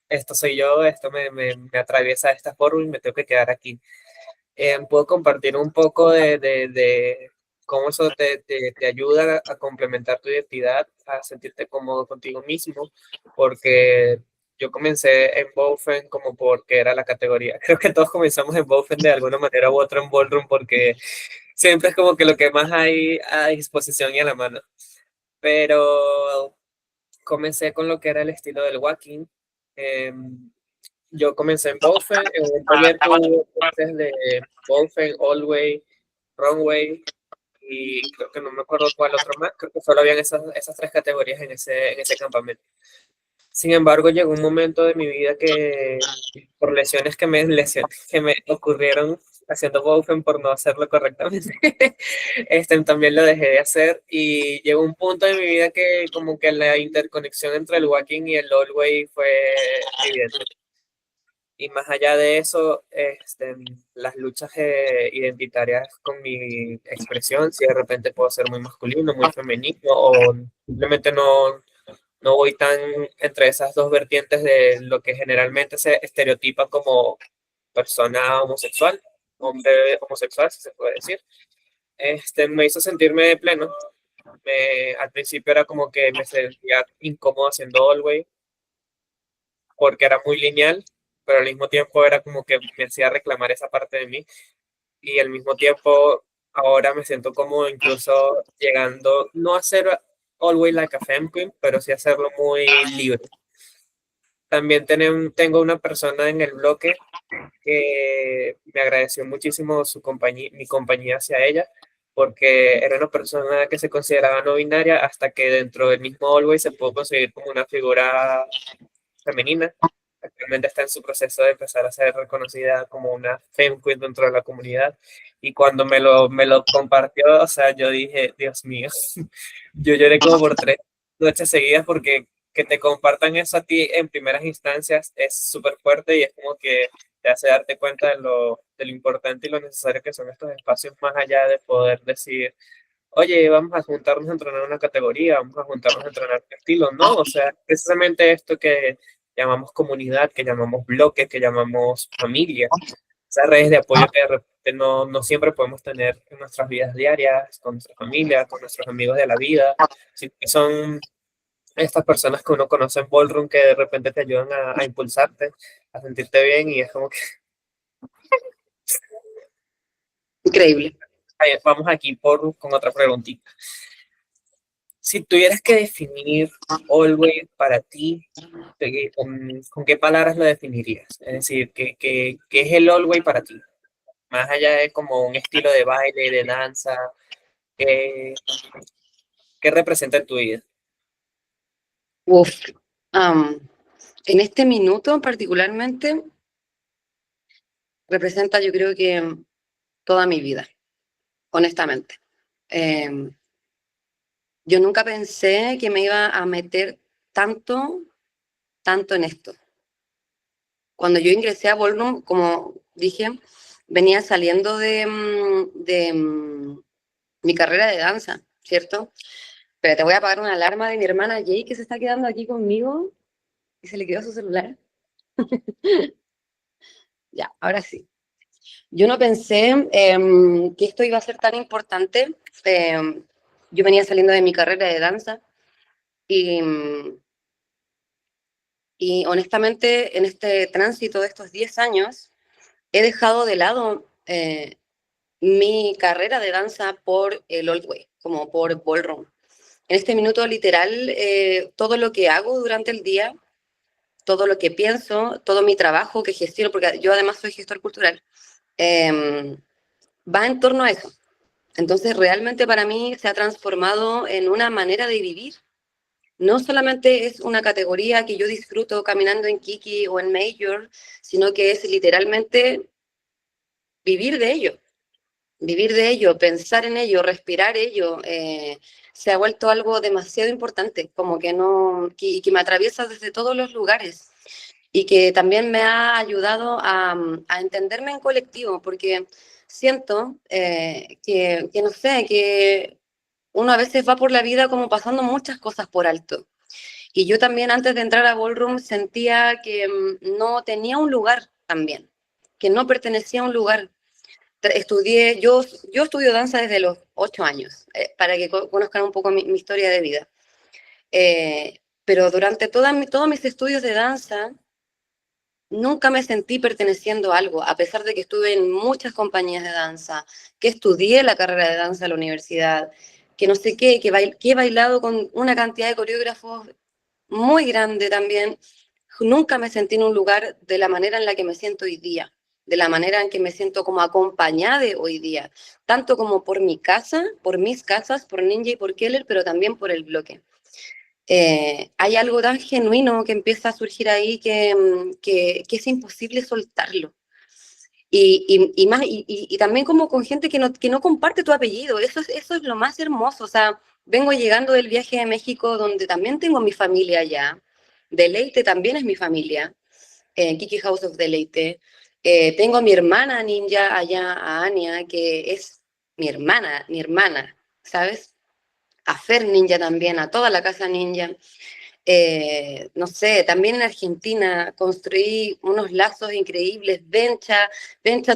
esto soy yo, esto me atraviesa de esta forma y me tengo que quedar aquí. Puedo compartir un poco de cómo eso te ayuda a complementar tu identidad, a sentirte cómodo contigo mismo, porque yo comencé en Bowfen como porque era la categoría. Creo que todos comenzamos en Bowfen de alguna manera u otra en Ballroom porque siempre es como que lo que más hay a disposición y a la mano. Pero comencé con lo que era el estilo del walking. Yo comencé en Bowfen, en un taller que hubo clases de Bowfen, Allway, Runway y creo que no me acuerdo cuál otro más, creo que solo habían esas tres categorías en ese campamento. Sin embargo, llegó un momento de mi vida que, por lesiones que me ocurrieron haciendo bowling por no hacerlo correctamente, también lo dejé de hacer y llegó un punto de mi vida que como que la interconexión entre el walking y el all way fue evidente. Y más allá de eso, las luchas identitarias con mi expresión, si de repente puedo ser muy masculino, muy femenino, o simplemente no voy tan entre esas dos vertientes de lo que generalmente se estereotipa como persona homosexual, hombre homosexual, si se puede decir. Me hizo sentirme pleno. Al principio era como que me sentía incómodo haciendo Always porque era muy lineal, pero al mismo tiempo era como que me hacía reclamar esa parte de mí y al mismo tiempo ahora me siento como incluso llegando, no a ser always like a femme queen, pero sí a hacerlo muy libre. También tengo una persona en el bloque que me agradeció muchísimo mi compañía hacia ella, porque era una persona que se consideraba no binaria hasta que dentro del mismo Always se pudo conseguir como una figura femenina. Actualmente está en su proceso de empezar a ser reconocida como una femme queen dentro de la comunidad. Y cuando me lo compartió, o sea, yo dije, Dios mío, yo lloré como por 3 noches seguidas porque que te compartan eso a ti en primeras instancias es súper fuerte y es como que te hace darte cuenta de lo importante y lo necesario que son estos espacios más allá de poder decir, oye, vamos a juntarnos a entrenar una categoría, vamos a juntarnos a entrenar un estilo, ¿no? O sea, precisamente esto que llamamos comunidad, que llamamos bloque, que llamamos familia, esas redes de apoyo que de repente no siempre podemos tener en nuestras vidas diarias, con nuestra familia, con nuestros amigos de la vida, sino que son estas personas que uno conoce en Ballroom que de repente te ayudan a impulsarte, a sentirte bien y es como que Increíble. vamos aquí con otra preguntita. Si tuvieras que definir Always para ti, con qué palabras lo definirías? Es decir, ¿qué es el Always para ti? Más allá de como un estilo de baile, de danza, ¿qué, qué representa en tu vida? Uf. Am, en este minuto particularmente representa yo creo que toda mi vida, honestamente. Eh, yo nunca pensé que me iba a meter tanto en esto. Cuando yo ingresé a Ballroom, como dije, venía saliendo de mi carrera de danza, ¿cierto? Pero te voy a apagar una alarma de mi hermana Jay, que se está quedando aquí conmigo y se le quedó su celular. Ya, ahora sí. Yo no pensé que esto iba a ser tan importante. Yo venía saliendo de mi carrera de danza y, y honestamente en este tránsito de estos 10 años he dejado de lado mi carrera de danza por el Old Way, como por Ballroom. En este minuto literal, todo lo que hago durante el día, todo lo que pienso, todo mi trabajo que gestiono, porque yo además soy gestor cultural, eh, va en torno a eso. Entonces, realmente para mí se ha transformado en una manera de vivir. No solamente es una categoría que yo disfruto caminando en Kiki o en Major, sino que es literalmente vivir de ello. Vivir de ello, pensar en ello, respirar ello, se ha vuelto algo demasiado importante, como que no, que me atraviesa desde todos los lugares y que también me ha ayudado a entenderme en colectivo, porque siento que, no sé, que uno a veces va por la vida como pasando muchas cosas por alto. Y yo también antes de entrar a Ballroom sentía que no tenía un lugar también, que no pertenecía a un lugar. Yo estudio danza desde los 8 años, para que conozcan un poco mi historia de vida. Pero durante todos mis estudios de danza, nunca me sentí perteneciendo a algo, a pesar de que estuve en muchas compañías de danza, que estudié la carrera de danza en la universidad, que no sé qué, que he bailado con una cantidad de coreógrafos muy grande también. Nunca me sentí en un lugar de la manera en la que me siento hoy día, de la manera en que me siento como acompañada hoy día, tanto como por mi casa, por mis casas, por Ninja y por Keller, pero también por el bloque. hay algo tan genuino que empieza a surgir ahí que es imposible soltarlo. Y también como con gente que no comparte tu apellido, eso es lo más hermoso. O sea, vengo llegando del viaje de México donde también tengo mi familia allá. Deleite también es mi familia, Kiki House of Deleite. Tengo a mi hermana ninja allá, a Ania, que es mi hermana, ¿sabes? A Fer Ninja también, a toda la casa ninja. No sé, también en Argentina construí unos lazos increíbles, Bencha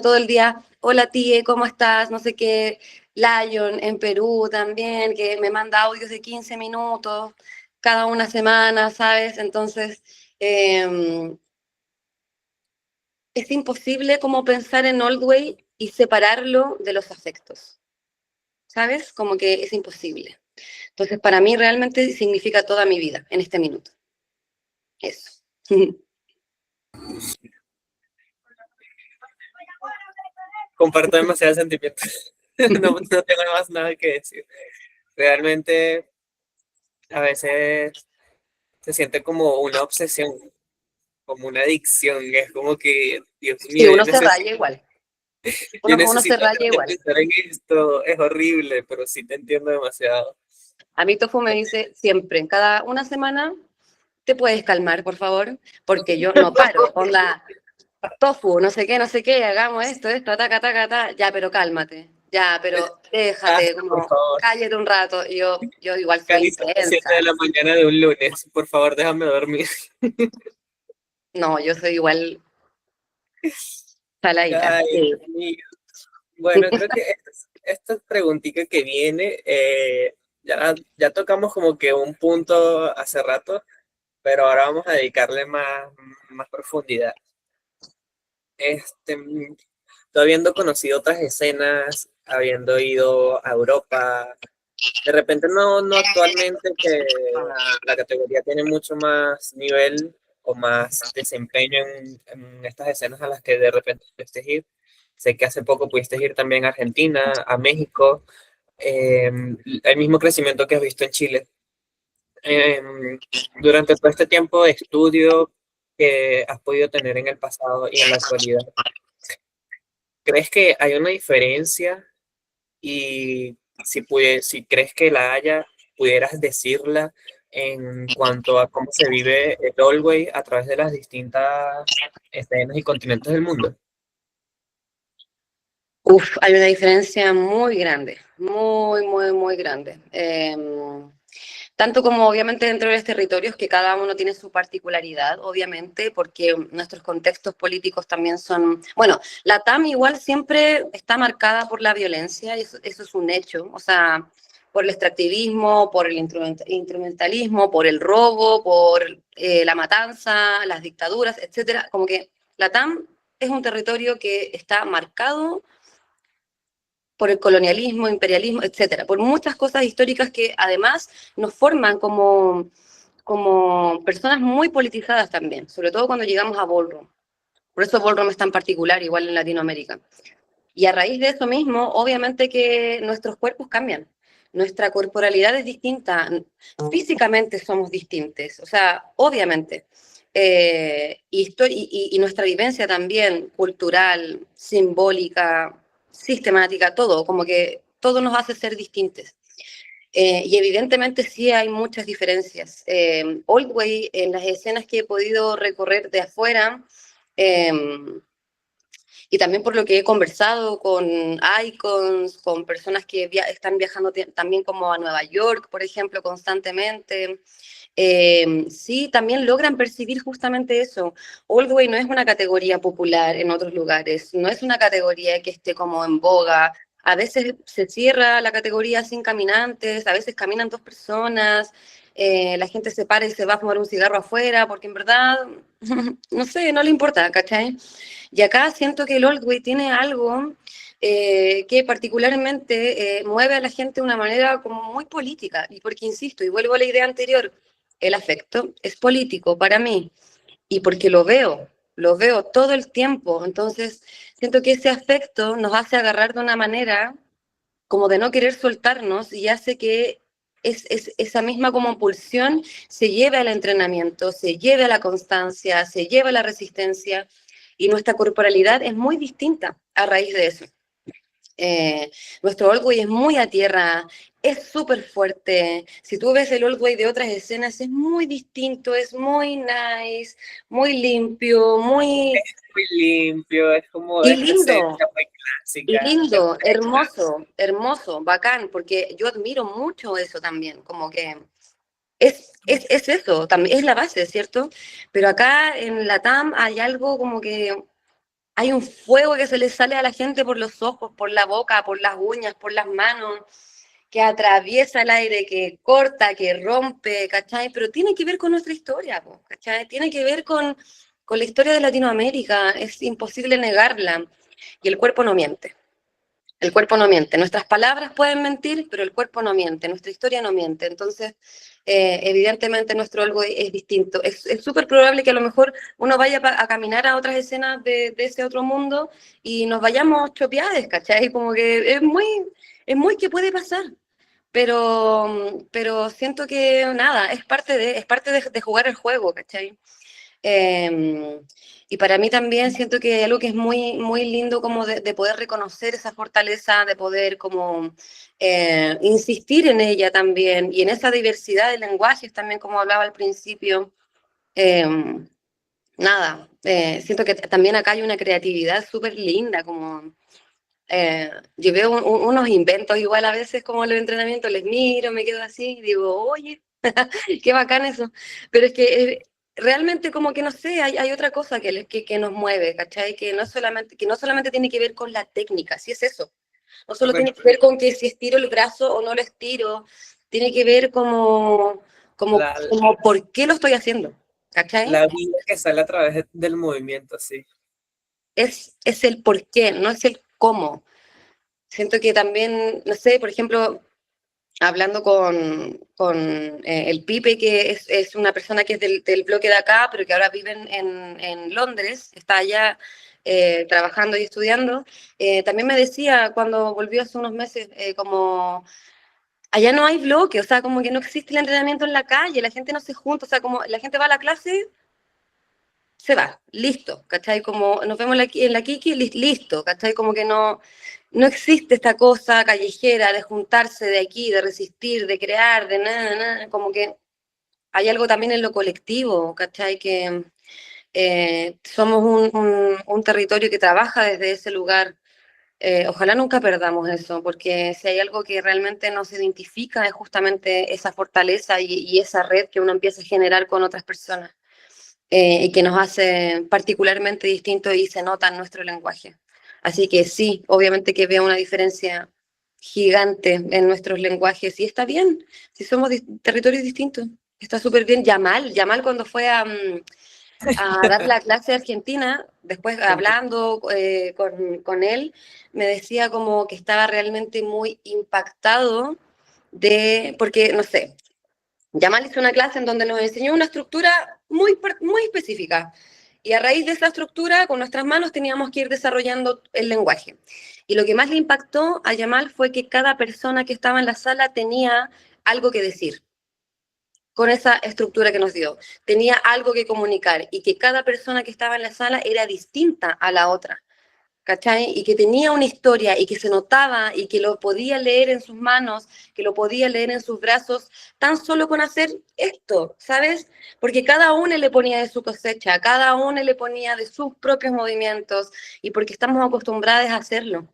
todo el día, hola tía, ¿cómo estás? No sé qué, Lion en Perú también, que me manda audios de 15 minutos cada una semana, ¿sabes? Entonces, es imposible como pensar en Oldway y separarlo de los afectos, ¿sabes? Como que es imposible. Entonces, para mí realmente significa toda mi vida en este minuto. Eso. Comparto demasiados sentimientos. No tengo más nada que decir. Realmente a veces se siente como una obsesión, como una adicción. Es como que, Dios Sí, mío, uno se raya igual. yo Uno se necesito raya dejar de igual. pensar en esto. Es horrible, pero sí te entiendo demasiado. A mí Tofu me dice siempre, cada una semana, ¿te puedes calmar, por favor? Porque yo no paro. Onda, Tofu, no sé qué, hagamos esto, ta. Ya, pero cálmate. Ya, pero déjate, Basta, por como, favor. cállate un rato. Y yo igual soy Casi son las 7 de intensa. la mañana de un lunes. Por favor, déjame dormir. No, yo soy igual saladita. Ay, Sí. Dios mío. Bueno, creo que esta preguntita que viene, ya tocamos como que un punto hace rato, pero ahora vamos a dedicarle más profundidad. Tú habiendo conocido otras escenas, habiendo ido a Europa, de repente no actualmente que la categoría tiene mucho más nivel o más desempeño en estas escenas a las que de repente pudiste ir. Sé que hace poco pudiste ir también a Argentina, a México, eh, el mismo crecimiento que has visto en Chile. Eh, Durante todo este tiempo de estudio que has podido tener en el pasado y en la actualidad, ¿crees que hay una diferencia? Y si crees que la haya, pudieras decirla en cuanto a cómo se vive el Galway a través de las distintas escenas y continentes del mundo. Uf, hay una diferencia muy grande, muy grande. Tanto como obviamente dentro de los territorios, que cada uno tiene su particularidad, obviamente, porque nuestros contextos políticos también son... Bueno, la TAM igual siempre está marcada por la violencia, y eso es un hecho, o sea, por el extractivismo, por el instrumentalismo, por el robo, por la matanza, las dictaduras, etcétera. Como que la TAM es un territorio que está marcado por el colonialismo, imperialismo, etcétera, por muchas cosas históricas que además nos forman como personas muy politizadas también, sobre todo cuando llegamos a Ballroom. Por eso Ballroom es tan particular, igual en Latinoamérica. Y a raíz de eso mismo, obviamente que nuestros cuerpos cambian. Nuestra corporalidad es distinta, físicamente somos distintos, o sea, obviamente. Y nuestra vivencia también, cultural, simbólica, sistemática, todo, como que todo nos hace ser distintos. Y evidentemente sí hay muchas diferencias. Old Way, en las escenas que he podido recorrer de afuera, eh, y también por lo que he conversado con icons, con personas que están viajando también como a Nueva York, por ejemplo, constantemente. Sí, también logran percibir justamente eso. Oldway no es una categoría popular en otros lugares, no es una categoría que esté como en boga. A veces se cierra la categoría sin caminantes, a veces caminan dos personas, la gente se para y se va a fumar un cigarro afuera, porque en verdad, no sé, no le importa, ¿cachai? Y acá siento que el Old Way tiene algo que particularmente mueve a la gente de una manera como muy política. Y porque, insisto, y vuelvo a la idea anterior, el afecto es político para mí. Y porque lo veo todo el tiempo. Entonces, siento que ese afecto nos hace agarrar de una manera como de no querer soltarnos y hace que esa misma como pulsión se lleve al entrenamiento, se lleve a la constancia, se lleve a la resistencia, y nuestra corporalidad es muy distinta a raíz de eso. Nuestro Old Way es muy a tierra, es súper fuerte. Si tú ves el Old Way de otras escenas, es muy distinto, es muy nice, muy limpio, muy... Muy limpio, es como Y esta lindo, esencia muy y clásica, lindo, perfecta. hermoso, hermoso, bacán, porque yo admiro mucho eso también, como que es eso, también es la base, ¿cierto? Pero acá en la TAM hay algo como que hay un fuego que se le sale a la gente por los ojos, por la boca, por las uñas, por las manos, que atraviesa el aire, que corta, que rompe, ¿cachai? Pero tiene que ver con nuestra historia, ¿cachai? Tiene que ver con la historia de Latinoamérica, es imposible negarla. Y el cuerpo no miente. El cuerpo no miente. Nuestras palabras pueden mentir, pero el cuerpo no miente. Nuestra historia no miente. Entonces, evidentemente, nuestro algo es distinto. Es súper probable que a lo mejor uno vaya a caminar a otras escenas de ese otro mundo y nos vayamos chopiades, ¿cachai? Como que es muy que puede pasar. Pero siento que nada, es parte de jugar el juego, ¿cachai? Eh, y para mí también siento que hay algo que es muy, muy lindo como de poder reconocer esa fortaleza, de poder como insistir en ella también y en esa diversidad de lenguajes también como hablaba al principio. Eh, nada, siento que también acá hay una creatividad súper linda, como yo veo unos inventos igual a veces como en los entrenamientos, les miro, me quedo así y digo, oye, qué bacán eso. Pero es que realmente como que no sé, hay otra cosa que nos mueve, ¿cachai? Que no solamente tiene que ver con la técnica, si es eso. No solo Bueno, tiene que ver con que si estiro el brazo o no lo estiro, tiene que ver la, como por qué lo estoy haciendo, ¿cachai? la vida que sale a través del movimiento, sí. Es el por qué, no es el cómo. Siento que también, no sé, por ejemplo, hablando con el Pipe, que es una persona que es del bloque de acá, pero que ahora vive en Londres, está allá trabajando y estudiando, también me decía cuando volvió hace unos meses, como allá no hay bloque, o sea, como que no existe el entrenamiento en la calle, la gente no se junta, o sea, como la gente va a la clase, se va, listo, ¿cachai? Como nos vemos en la Kiki, listo, ¿cachai? Como que no existe esta cosa callejera de juntarse de aquí, de resistir, de crear, de nada, nada, como que hay algo también en lo colectivo, ¿cachai? Que somos un territorio que trabaja desde ese lugar. Ojalá nunca perdamos eso, porque si hay algo que realmente nos identifica es justamente esa fortaleza y esa red que uno empieza a generar con otras personas y que nos hace particularmente distintos y se nota en nuestro lenguaje. Así que sí, obviamente que veo una diferencia gigante en nuestros lenguajes y está bien, si somos territorios distintos, está súper bien. Yamal cuando fue a dar la clase de Argentina, después hablando con él, me decía como que estaba realmente muy impactado porque no sé, Yamal hizo una clase en donde nos enseñó una estructura muy específica. Y a raíz de esa estructura, con nuestras manos teníamos que ir desarrollando el lenguaje. Y lo que más le impactó a Yamal fue que cada persona que estaba en la sala tenía algo que decir con esa estructura que nos dio. Tenía algo que comunicar y que cada persona que estaba en la sala era distinta a la otra. ¿Cachai? Y que tenía una historia y que se notaba y que lo podía leer en sus manos, que lo podía leer en sus brazos, tan solo con hacer esto, ¿sabes? Porque cada uno le ponía de su cosecha, cada uno le ponía de sus propios movimientos y porque estamos acostumbrados a hacerlo,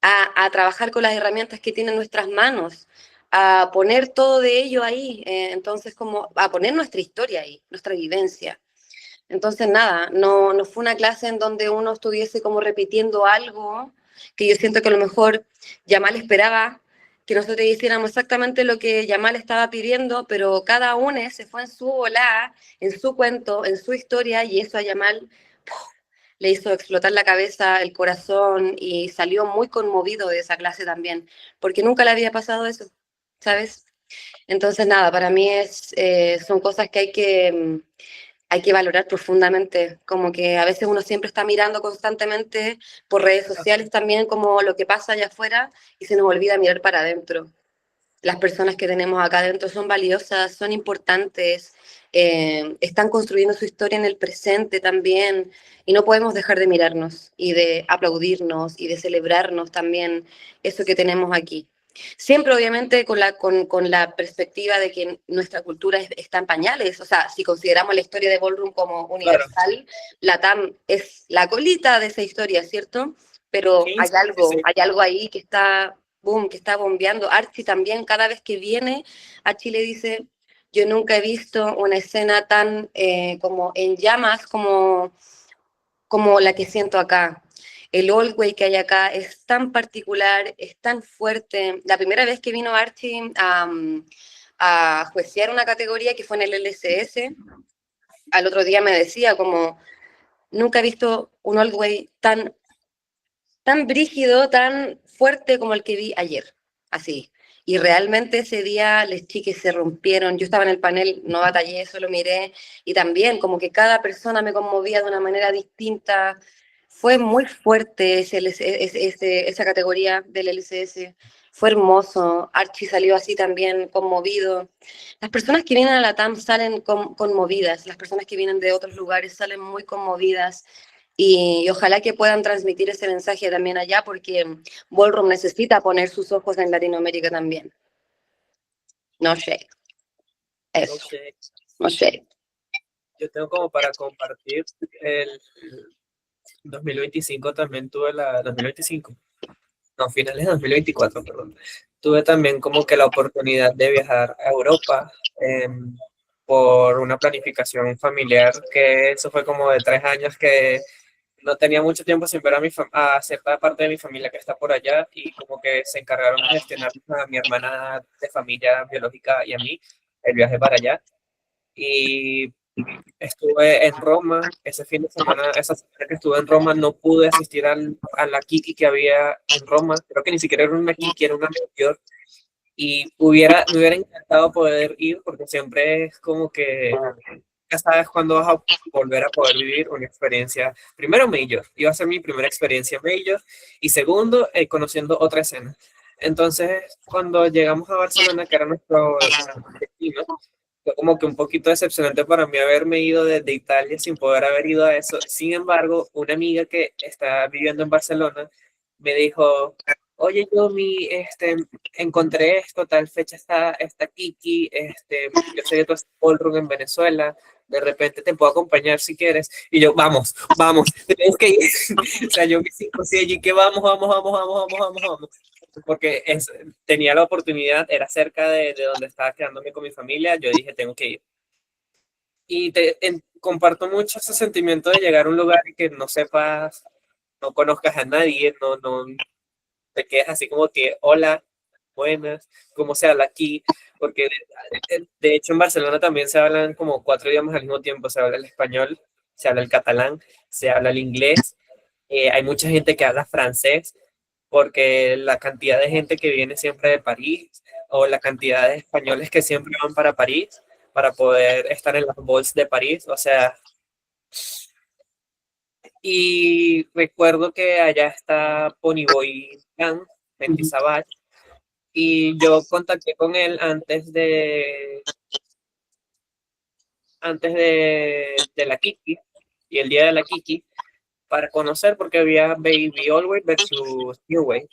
a trabajar con las herramientas que tienen nuestras manos, a poner todo de ello ahí, entonces como a poner nuestra historia ahí, nuestra vivencia. Entonces, nada, no fue una clase en donde uno estuviese como repitiendo algo que yo siento que a lo mejor Yamal esperaba que nosotros hiciéramos exactamente lo que Yamal estaba pidiendo, pero cada uno se fue en su volá, en su cuento, en su historia, y eso a Yamal ¡puf! Le hizo explotar la cabeza, el corazón, y salió muy conmovido de esa clase también, porque nunca le había pasado eso, ¿sabes? Entonces, nada, para mí son cosas que hay que valorar profundamente, como que a veces uno siempre está mirando constantemente por redes sociales también como lo que pasa allá afuera y se nos olvida mirar para adentro. las personas que tenemos acá adentro son valiosas, son importantes, están construyendo su historia en el presente también, y no podemos dejar de mirarnos y de aplaudirnos y de celebrarnos también eso que tenemos aquí. Siempre, obviamente, con la perspectiva de que nuestra cultura está en pañales. O sea, si consideramos la historia de Ballroom como Claro, universal, la TAM es la colita de esa historia, ¿cierto? Pero sí, sí, sí. hay algo ahí que está, boom, que está bombeando. Archie también, cada vez que viene a Chile, dice, yo nunca he visto una escena tan como en llamas como la que siento acá. El Old Way que hay acá es tan particular, es tan fuerte. La primera vez que vino Archie a juecear una categoría que fue en el LCS, al otro día me decía como, nunca he visto un Old Way tan brígido, tan fuerte como el que vi ayer, así. Y realmente ese día les chiques se rompieron. Yo estaba en el panel, no batallé, solo miré. Y también como que cada persona me conmovía de una manera distinta. Fue muy fuerte esa categoría del LCS. Fue hermoso. Archie salió así también, conmovido. Las personas que vienen a la TAM salen conmovidas. Las personas que vienen de otros lugares salen muy conmovidas. Y ojalá que puedan transmitir ese mensaje también allá, porque Ballroom necesita poner sus ojos en Latinoamérica también. No sé, eso, Ok. no sé. Yo tengo como para compartir el 2025 también tuve la 2025. No, finales de 2024, perdón. Tuve también como que la oportunidad de viajar a Europa por una planificación familiar, que eso fue como de 3 años que no tenía mucho tiempo sin ver a cierta parte de mi familia que está por allá y como que se encargaron de gestionar a mi hermana de familia biológica y a mí el viaje para allá. Y estuve en Roma ese fin de semana, esa semana que estuve en Roma no pude asistir a la Kiki que había en Roma, creo que ni siquiera era una Kiki, era una mayor, y me hubiera encantado poder ir porque siempre es como que ya sabes cuándo vas a volver a poder vivir una experiencia, primero Major, iba a ser mi primera experiencia Major, y segundo, conociendo otra escena. Entonces, cuando llegamos a Barcelona, que era nuestro destino, fue como que un poquito decepcionante para mí haberme ido desde Italia sin poder haber ido a eso. Sin embargo, una amiga que está viviendo en Barcelona me dijo, oye, Yomi, encontré esto, tal fecha está Kiki, yo sé que tú haces ballroom en Venezuela, de repente te puedo acompañar si quieres. Y yo, vamos, vamos, tenemos que ir. O sea, yo me siento así allí que vamos, vamos, vamos, vamos, vamos, vamos, vamos. Porque tenía la oportunidad, era cerca de donde estaba quedándome con mi familia, yo dije, tengo que ir. Y comparto mucho ese sentimiento de llegar a un lugar y que no sepas, no conozcas a nadie, no te quedas así como que, hola, buenas, ¿cómo se habla aquí? Porque de hecho en Barcelona también se hablan como 4 idiomas al mismo tiempo, se habla el español, se habla el catalán, se habla el inglés, hay mucha gente que habla francés, porque la cantidad de gente que viene siempre de París o la cantidad de españoles que siempre van para París para poder estar en las balls de París, o sea, y recuerdo que allá está Ponyboy Gang, Mendy Savage, y yo contacté con él antes de la Kiki y el día de la Kiki para conocer porque había Baby Always versus New Way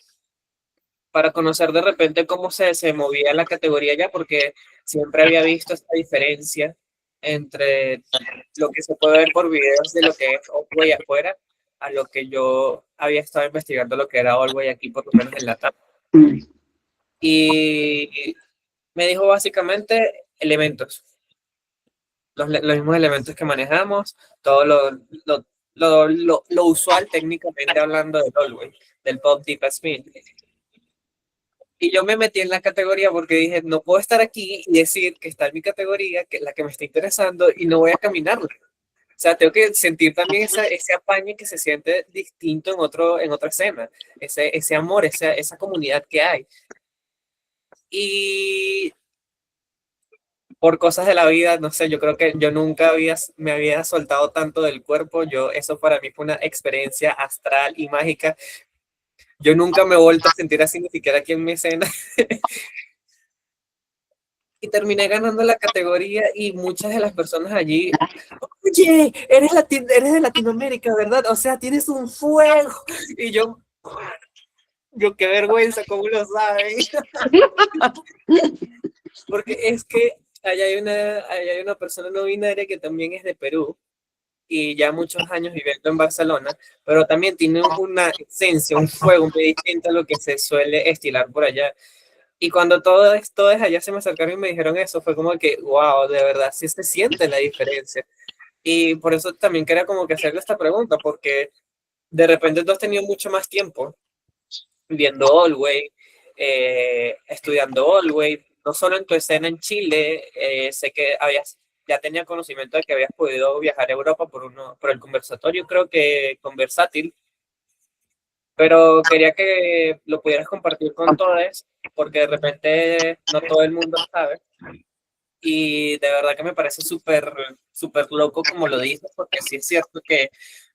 para conocer de repente cómo se movía la categoría ya, porque siempre había visto esta diferencia entre lo que se puede ver por videos de lo que es Allway afuera a lo que yo había estado investigando lo que era Allway aquí, por lo menos en la TAP. Y me dijo básicamente elementos, los mismos elementos que manejamos, todo lo usual técnicamente hablando del Allway, del Pop Deep Spin. Y yo me metí en la categoría porque dije, no puedo estar aquí y decir que está en mi categoría, que es la que me está interesando, y no voy a caminarla. O sea, tengo que sentir también ese apaño que se siente distinto en otra escena, ese amor, esa comunidad que hay. Y por cosas de la vida, no sé, yo creo que yo nunca me había soltado tanto del cuerpo. Eso para mí fue una experiencia astral y mágica. Yo nunca me he vuelto a sentir así, ni siquiera aquí en mi escena. y terminé ganando la categoría y muchas de las personas allí, oye, eres de Latinoamérica, ¿verdad? O sea, tienes un fuego. Y yo qué vergüenza, ¿cómo lo saben? Porque es que allá hay una persona no binaria que también es de Perú y ya muchos años viviendo en Barcelona, pero también tiene una esencia, un fuego muy distinto a lo que se suele estilar por allá. Y cuando todos allá se me acercaron y me dijeron eso, fue como que, wow, de verdad, sí se siente la diferencia. Y por eso también quería como que hacerle esta pregunta, porque de repente tú has tenido mucho más tiempo viendo Allway, estudiando Allway, no solo en tu escena en Chile, sé que ya tenía conocimiento de que habías podido viajar a Europa por el conversatorio, creo que con Versátil, pero quería que lo pudieras compartir con todos, porque de repente no todo el mundo sabe. Y de verdad que me parece súper, súper loco como lo dices, porque sí es cierto que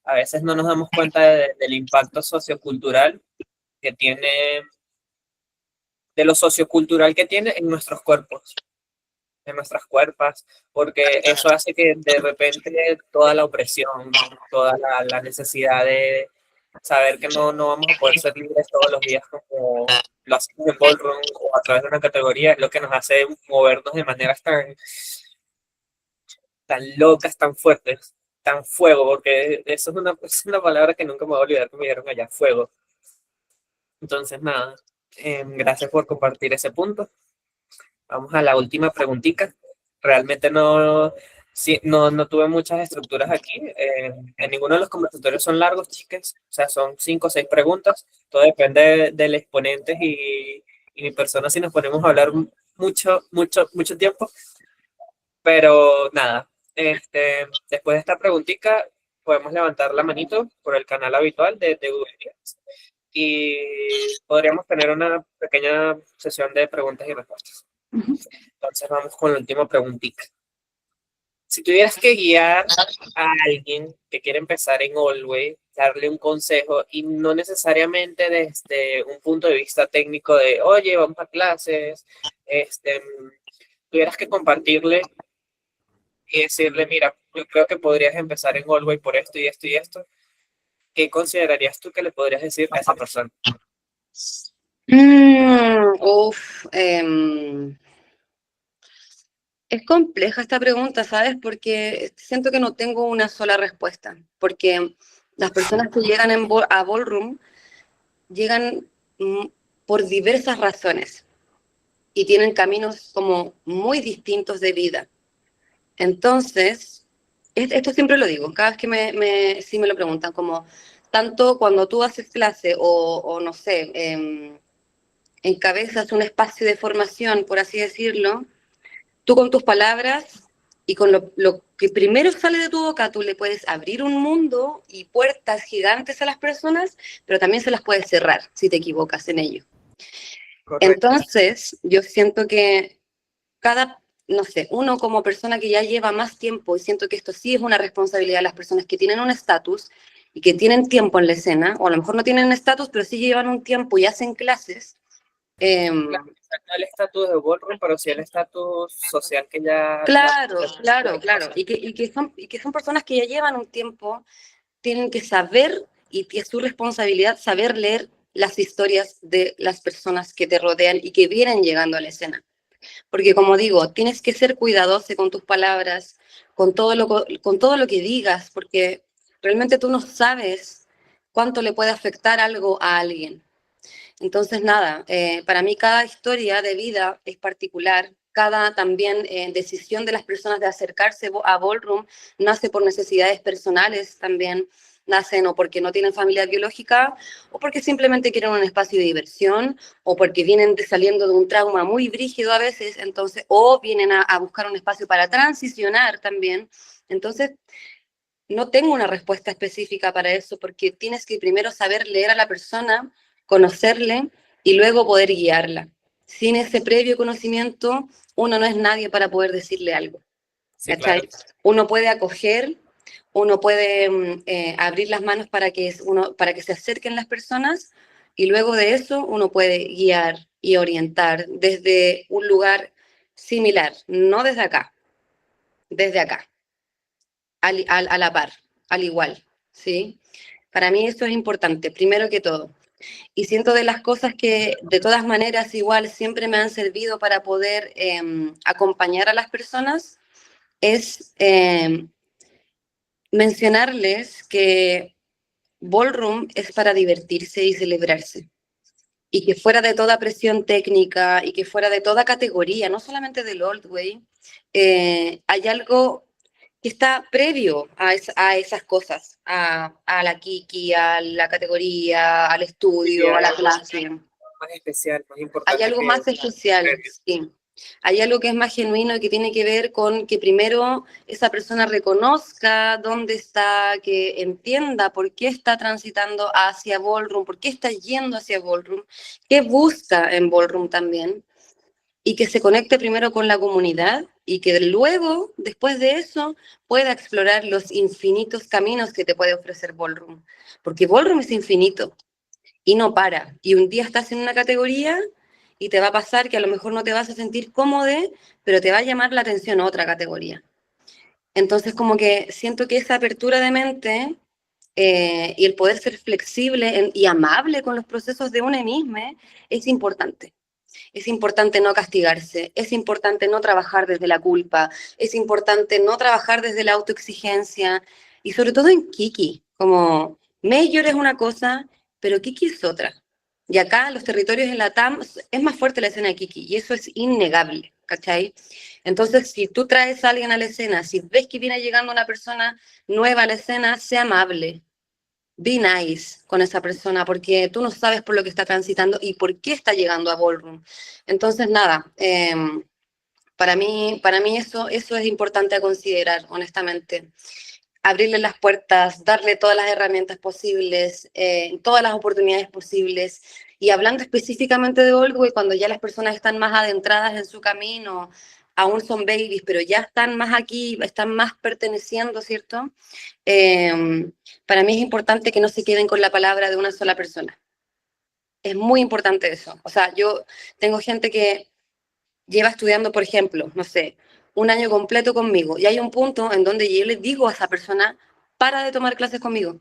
a veces no nos damos cuenta del impacto sociocultural que tiene, de lo sociocultural que tiene en nuestros cuerpos, en nuestras cuerpas, porque eso hace que de repente toda la opresión, toda la necesidad de saber que no vamos a poder ser libres todos los días como lo hacemos en ballroom o a través de una categoría, es lo que nos hace movernos de maneras tan locas, tan fuertes, tan fuego, porque eso es una palabra que nunca me voy a olvidar que me dieron allá, fuego. Entonces, nada, gracias por compartir ese punto. Vamos a la última preguntita. Realmente sí, no tuve muchas estructuras aquí. En ninguno de los conversatorios son largos, chicas. O sea, son 5 o 6 preguntas. Todo depende del exponente y mi persona si nos ponemos a hablar mucho, mucho, mucho tiempo. Pero nada, después de esta preguntita, podemos levantar la manito por el canal habitual de Google Meet y podríamos tener una pequeña sesión de preguntas y respuestas. Entonces vamos con la última preguntita. Si tuvieras que guiar a alguien que quiere empezar en Allway, darle un consejo y no necesariamente desde un punto de vista técnico de, oye, vamos a clases, tuvieras que compartirle y decirle, mira, yo creo que podrías empezar en Allway por esto y esto y esto, ¿qué considerarías tú que le podrías decir a esa persona? Uf, es compleja esta pregunta, ¿sabes? Porque siento que no tengo una sola respuesta, porque las personas que llegan a Ballroom llegan por diversas razones y tienen caminos como muy distintos de vida. Entonces, esto siempre lo digo, cada vez que sí me lo preguntan, como tanto cuando tú haces clase o no sé, encabezas un espacio de formación, por así decirlo, tú con tus palabras y con lo que primero sale de tu boca, tú le puedes abrir un mundo y puertas gigantes a las personas, pero también se las puedes cerrar si te equivocas en ello. Correcto. Entonces, yo siento que no sé, uno como persona que ya lleva más tiempo, y siento que esto sí es una responsabilidad de las personas que tienen un estatus y que tienen tiempo en la escena, o a lo mejor no tienen estatus, pero sí llevan un tiempo y hacen clases. Claro, no el estatus de ballroom, pero sí el estatus social que ya Claro, claro, claro. Y que son personas que ya llevan un tiempo, tienen que saber, y es su responsabilidad saber leer las historias de las personas que te rodean y que vienen llegando a la escena. Porque como digo, tienes que ser cuidadoso con tus palabras, con todo lo que digas, porque realmente tú no sabes cuánto le puede afectar algo a alguien. Entonces, nada, para mí cada historia de vida es particular, cada también decisión de las personas de acercarse a Ballroom nace por necesidades personales también, nacen o porque no tienen familia biológica, o porque simplemente quieren un espacio de diversión, o porque vienen saliendo de un trauma muy brígido a veces, entonces, o vienen a buscar un espacio para transicionar también. Entonces, no tengo una respuesta específica para eso, porque tienes que primero saber leer a la persona, conocerle y luego poder guiarla. Sin ese previo conocimiento, uno no es nadie para poder decirle algo. Sí, claro. ¿Cachai? Uno puede acoger, uno puede abrir las manos para que se acerquen las personas y luego de eso uno puede guiar y orientar desde un lugar similar, no desde acá, desde acá, a la par, al igual, ¿sí? Para mí esto es importante, primero que todo. Y siento de las cosas que de todas maneras igual siempre me han servido para poder acompañar a las personas es mencionarles que ballroom es para divertirse y celebrarse. Y que fuera de toda presión técnica y que fuera de toda categoría, no solamente del Old Way, hay algo que está previo a esas cosas, a la Kiki, a la categoría, al Sí, estudio, a hay la algo clase. más especial, más Hay importante algo que más especial, previo. sí. Hay algo que es más genuino y que tiene que ver con que primero esa persona reconozca dónde está, que entienda por qué está transitando hacia Ballroom, por qué está yendo hacia Ballroom, qué busca en Ballroom también, y que se conecte primero con la comunidad y que luego, después de eso, pueda explorar los infinitos caminos que te puede ofrecer Ballroom. Porque Ballroom es infinito y no para. Y un día estás en una categoría y te va a pasar que a lo mejor no te vas a sentir cómodo, pero te va a llamar la atención otra categoría. Entonces, como que siento que esa apertura de mente y el poder ser flexible y amable con los procesos de uno mismo es importante. Es importante no castigarse, es importante no trabajar desde la culpa, es importante no trabajar desde la autoexigencia y sobre todo en Kiki, como Major es una cosa, pero Kiki es otra. Y acá los territorios en la TAM es más fuerte la escena de Kiki y eso es innegable, ¿cachai? Entonces, si tú traes a alguien a la escena, si ves que viene llegando una persona nueva a la escena, sea amable, be nice con esa persona, porque tú no sabes por lo que está transitando y por qué está llegando a Ballroom. Entonces, nada, para mí eso es importante a considerar, honestamente. Abrirle las puertas, darle todas las herramientas posibles, todas las oportunidades posibles. Y hablando específicamente de Oldway, cuando ya las personas están más adentradas en su camino, aún son babies, pero ya están más aquí, están más perteneciendo, ¿cierto? Para mí es importante que no se queden con la palabra de una sola persona. Es muy importante eso. O sea, yo tengo gente que lleva estudiando, por ejemplo, no sé, un año completo conmigo y hay un punto en donde yo le digo a esa persona, para de tomar clases conmigo,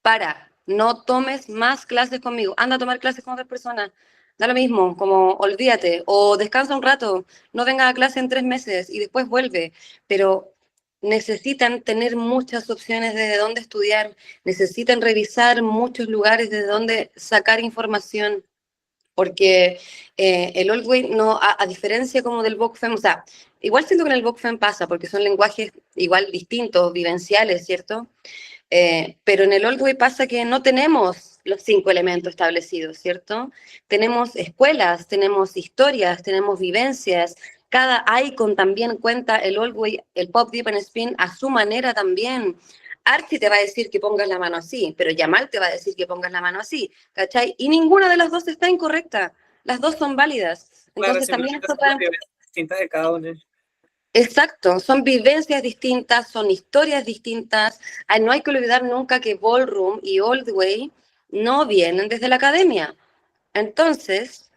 para, no tomes más clases conmigo, anda a tomar clases con otras personas, da lo mismo, como olvídate, o descansa un rato, no venga a clase en 3 meses y después vuelve, pero necesitan tener muchas opciones desde dónde estudiar, necesitan revisar muchos lugares desde dónde sacar información, porque el Old Way, no, a diferencia como del Bokfem, o sea, igual siento que en el Bokfem pasa, porque son lenguajes igual distintos, vivenciales, ¿cierto? Pero en el Old Way pasa que no tenemos los 5 elementos establecidos, ¿cierto? Tenemos escuelas, tenemos historias, tenemos vivencias. Cada icon también cuenta el Old Way, el Pop, Deep and Spin a su manera también. Archie te va a decir que pongas la mano así, pero Yamal te va a decir que pongas la mano así, ¿cachai? Y ninguna de las dos está incorrecta. Las dos son válidas. Claro, Entonces también simplemente esto son las vivencias distintas de cada uno. exacto, son vivencias distintas, son historias distintas. No hay que olvidar nunca que Ballroom y Old Way no vienen desde la academia. Entonces,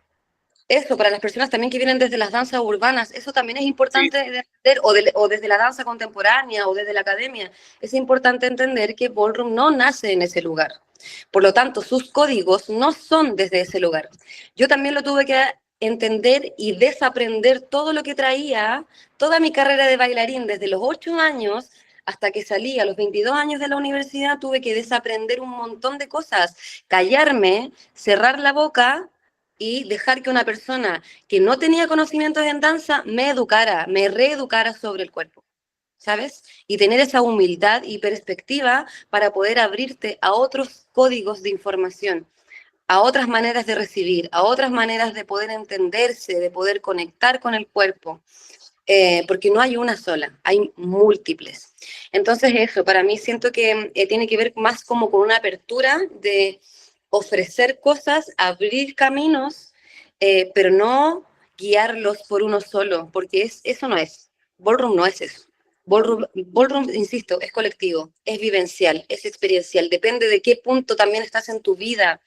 eso para las personas también que vienen desde las danzas urbanas, eso también es Sí, importante de entender, o desde la danza contemporánea o desde la academia. Es importante entender que Ballroom no nace en ese lugar. Por lo tanto, sus códigos no son desde ese lugar. Yo también lo tuve que entender y desaprender todo lo que traía, toda mi carrera de bailarín desde los 8 años hasta que salí a los 22 años de la universidad, tuve que desaprender un montón de cosas, callarme, cerrar la boca y dejar que una persona que no tenía conocimientos en danza me educara, me reeducara sobre el cuerpo, ¿sabes? Y tener esa humildad y perspectiva para poder abrirte a otros códigos de información, a otras maneras de recibir, a otras maneras de poder entenderse, de poder conectar con el cuerpo, porque no hay una sola, hay múltiples. Entonces eso, para mí siento que tiene que ver más como con una apertura de ofrecer cosas, abrir caminos, pero no guiarlos por uno solo, porque eso no es. Ballroom no es eso. Ballroom, insisto, es colectivo, es vivencial, es experiencial, depende de qué punto también estás en tu vida,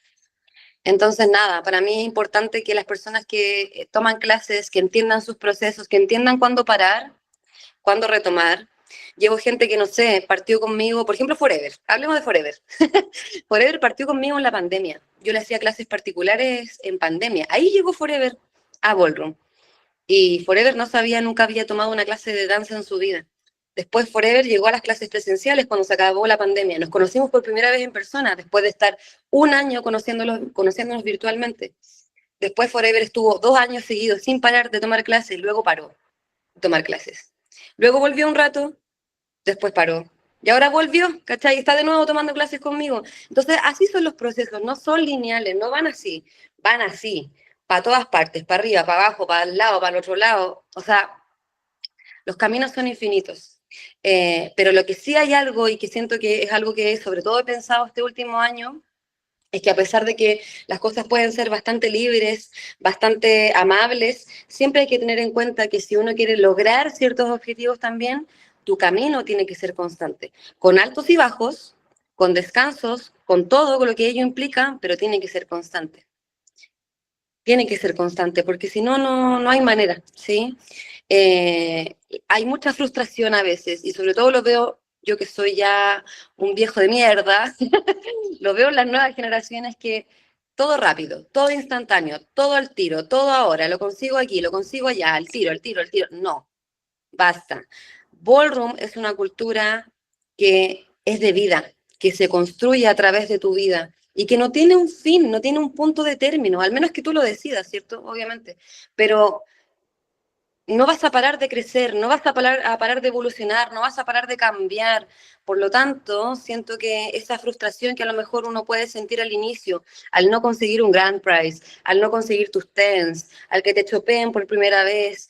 Entonces, nada, para mí es importante que las personas que toman clases, que entiendan sus procesos, que entiendan cuándo parar, cuándo retomar. Llevo gente que, no sé, partió conmigo, por ejemplo, Forever. Hablemos de Forever. Forever partió conmigo en la pandemia. Yo le hacía clases particulares en pandemia. Ahí llegó Forever a Ballroom. Y Forever no sabía, nunca había tomado una clase de danza en su vida. Después Forever llegó a las clases presenciales cuando se acabó la pandemia. Nos conocimos por primera vez en persona, después de estar un año conociéndonos virtualmente. Después Forever estuvo 2 años seguidos sin parar de tomar clases, luego paró de tomar clases. Luego volvió un rato, después paró. Y ahora volvió, ¿cachai? Está de nuevo tomando clases conmigo. Entonces, así son los procesos, no son lineales, no van así, para todas partes, para arriba, para abajo, para el lado, para el otro lado. O sea, los caminos son infinitos. Pero lo que sí hay algo, y que siento que es algo que sobre todo he pensado este último año, es que a pesar de que las cosas pueden ser bastante libres, bastante amables, siempre hay que tener en cuenta que si uno quiere lograr ciertos objetivos también, tu camino tiene que ser constante, con altos y bajos, con descansos, con todo lo que ello implica, pero tiene que ser constante. Tiene que ser constante, porque si no, no hay manera, ¿sí? Eh, Hay mucha frustración a veces, y sobre todo lo veo yo que soy ya un viejo de mierda, lo veo en las nuevas generaciones que todo rápido, todo instantáneo, todo al tiro, todo ahora, lo consigo aquí, lo consigo allá, al tiro, al tiro, al tiro. No, basta. Ballroom es una cultura que es de vida, que se construye a través de tu vida y que no tiene un fin, no tiene un punto de término, al menos que tú lo decidas, ¿cierto? Obviamente. Pero no vas a parar de crecer, no vas a parar de evolucionar, no vas a parar de cambiar. Por lo tanto, siento que esa frustración que a lo mejor uno puede sentir al inicio, al no conseguir un grand prize, al no conseguir tus tens, al que te chopeen por primera vez,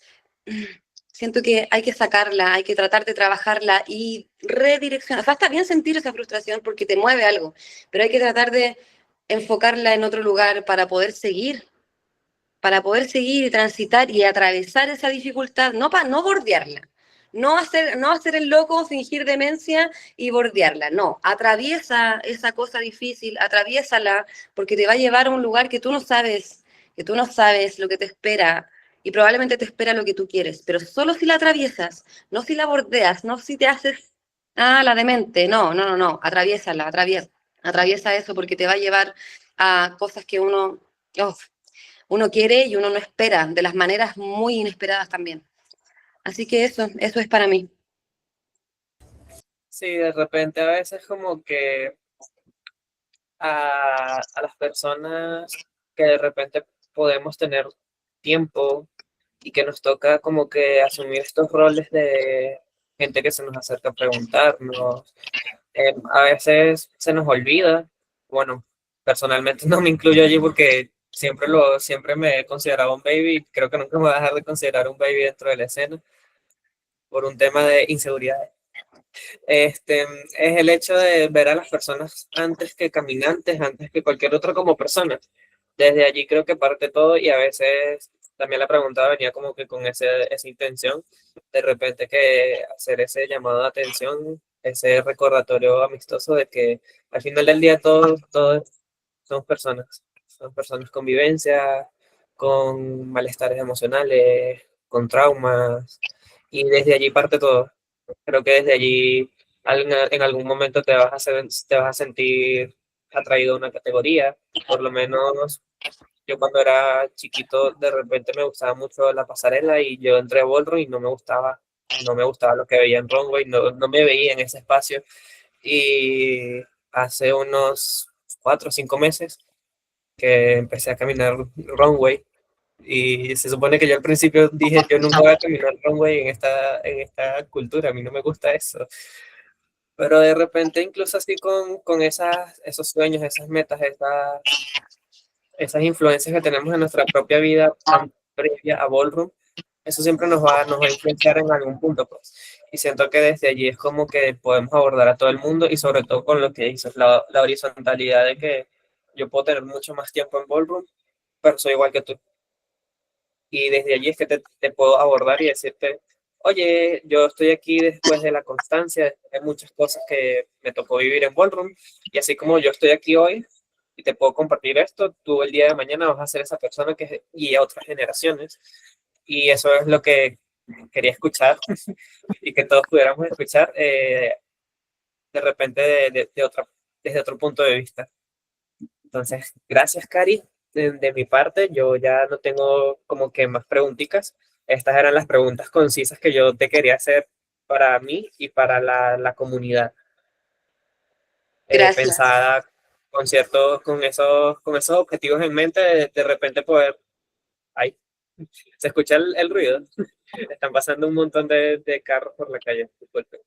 siento que hay que sacarla, hay que tratar de trabajarla y redireccionar. O sea, está bien sentir esa frustración porque te mueve algo, pero hay que tratar de enfocarla en otro lugar para poder seguir y transitar y atravesar esa dificultad, no para no bordearla, no hacer el loco, fingir demencia y bordearla, no, atraviesa esa cosa difícil, atraviésala, porque te va a llevar a un lugar que tú no sabes lo que te espera, y probablemente te espera lo que tú quieres, pero solo si la atraviesas, no si la bordeas, no si te haces, la demente, no, atraviesa eso porque te va a llevar a cosas que oh, uno quiere y uno no espera, de las maneras muy inesperadas también. Así que eso es para mí. Sí, de repente a veces como que a las personas que de repente podemos tener tiempo y que nos toca como que asumir estos roles de gente que se nos acerca a preguntarnos. A veces se nos olvida, bueno, personalmente no me incluyo allí porque siempre me he considerado un baby, creo que nunca me voy a dejar de considerar un baby dentro de la escena por un tema de inseguridad. Es el hecho de ver a las personas antes que caminantes, antes que cualquier otro como persona. Desde allí creo que parte todo y a veces también la pregunta venía como que con esa intención, de repente que hacer ese llamado de atención, ese recordatorio amistoso de que al final del día todos somos personas con vivencia, con malestares emocionales, con traumas y desde allí parte todo. Creo que desde allí en algún momento te vas a sentir atraído a una categoría, por lo menos yo cuando era chiquito, de repente me gustaba mucho la pasarela y yo entré a Ballroom y no me gustaba lo que veía en Runway, no me veía en ese espacio. Y hace unos 4 o 5 meses que empecé a caminar Runway y se supone que yo al principio dije, yo nunca voy a caminar Runway en esta cultura, a mí no me gusta eso. Pero de repente, incluso así con esos sueños, esas metas, esas influencias que tenemos en nuestra propia vida previa a Ballroom, eso siempre nos va a influenciar en algún punto, pues. Y siento que desde allí es como que podemos abordar a todo el mundo y sobre todo con lo que dices, la horizontalidad de que yo puedo tener mucho más tiempo en Ballroom, pero soy igual que tú. Y desde allí es que te puedo abordar y decirte, oye, yo estoy aquí después de la constancia, hay muchas cosas que me tocó vivir en Ballroom, y así como yo estoy aquí hoy, y te puedo compartir esto, tú el día de mañana vas a ser esa persona que guía a otras generaciones. Y eso es lo que quería escuchar y que todos pudiéramos escuchar de repente desde otro punto de vista. Entonces, gracias, Cari. De mi parte, yo ya no tengo como que más preguntitas. Estas eran las preguntas concisas que yo te quería hacer para mí y para la comunidad, Gracias. pensada con esos objetivos en mente, de repente poder... Ay, ¿se escucha el ruido? Están pasando un montón de carros por la calle. Disculpe.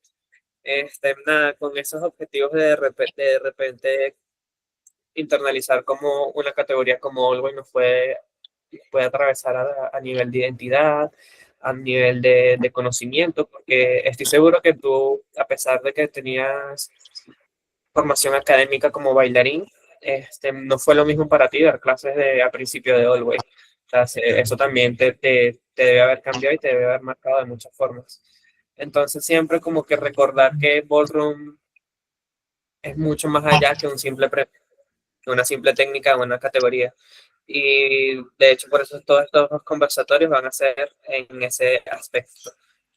Nada, con esos objetivos de repente internalizar como una categoría como Allway puede atravesar a nivel de identidad, a nivel de conocimiento, porque estoy seguro que tú, a pesar de que tenías formación académica como bailarín, no fue lo mismo para ti dar clases a principio de Allway. O sea, eso también te debe haber cambiado y te debe haber marcado de muchas formas. Entonces siempre como que recordar que Ballroom es mucho más allá que que una simple técnica o una categoría. Y de hecho por eso todos estos conversatorios van a ser en ese aspecto.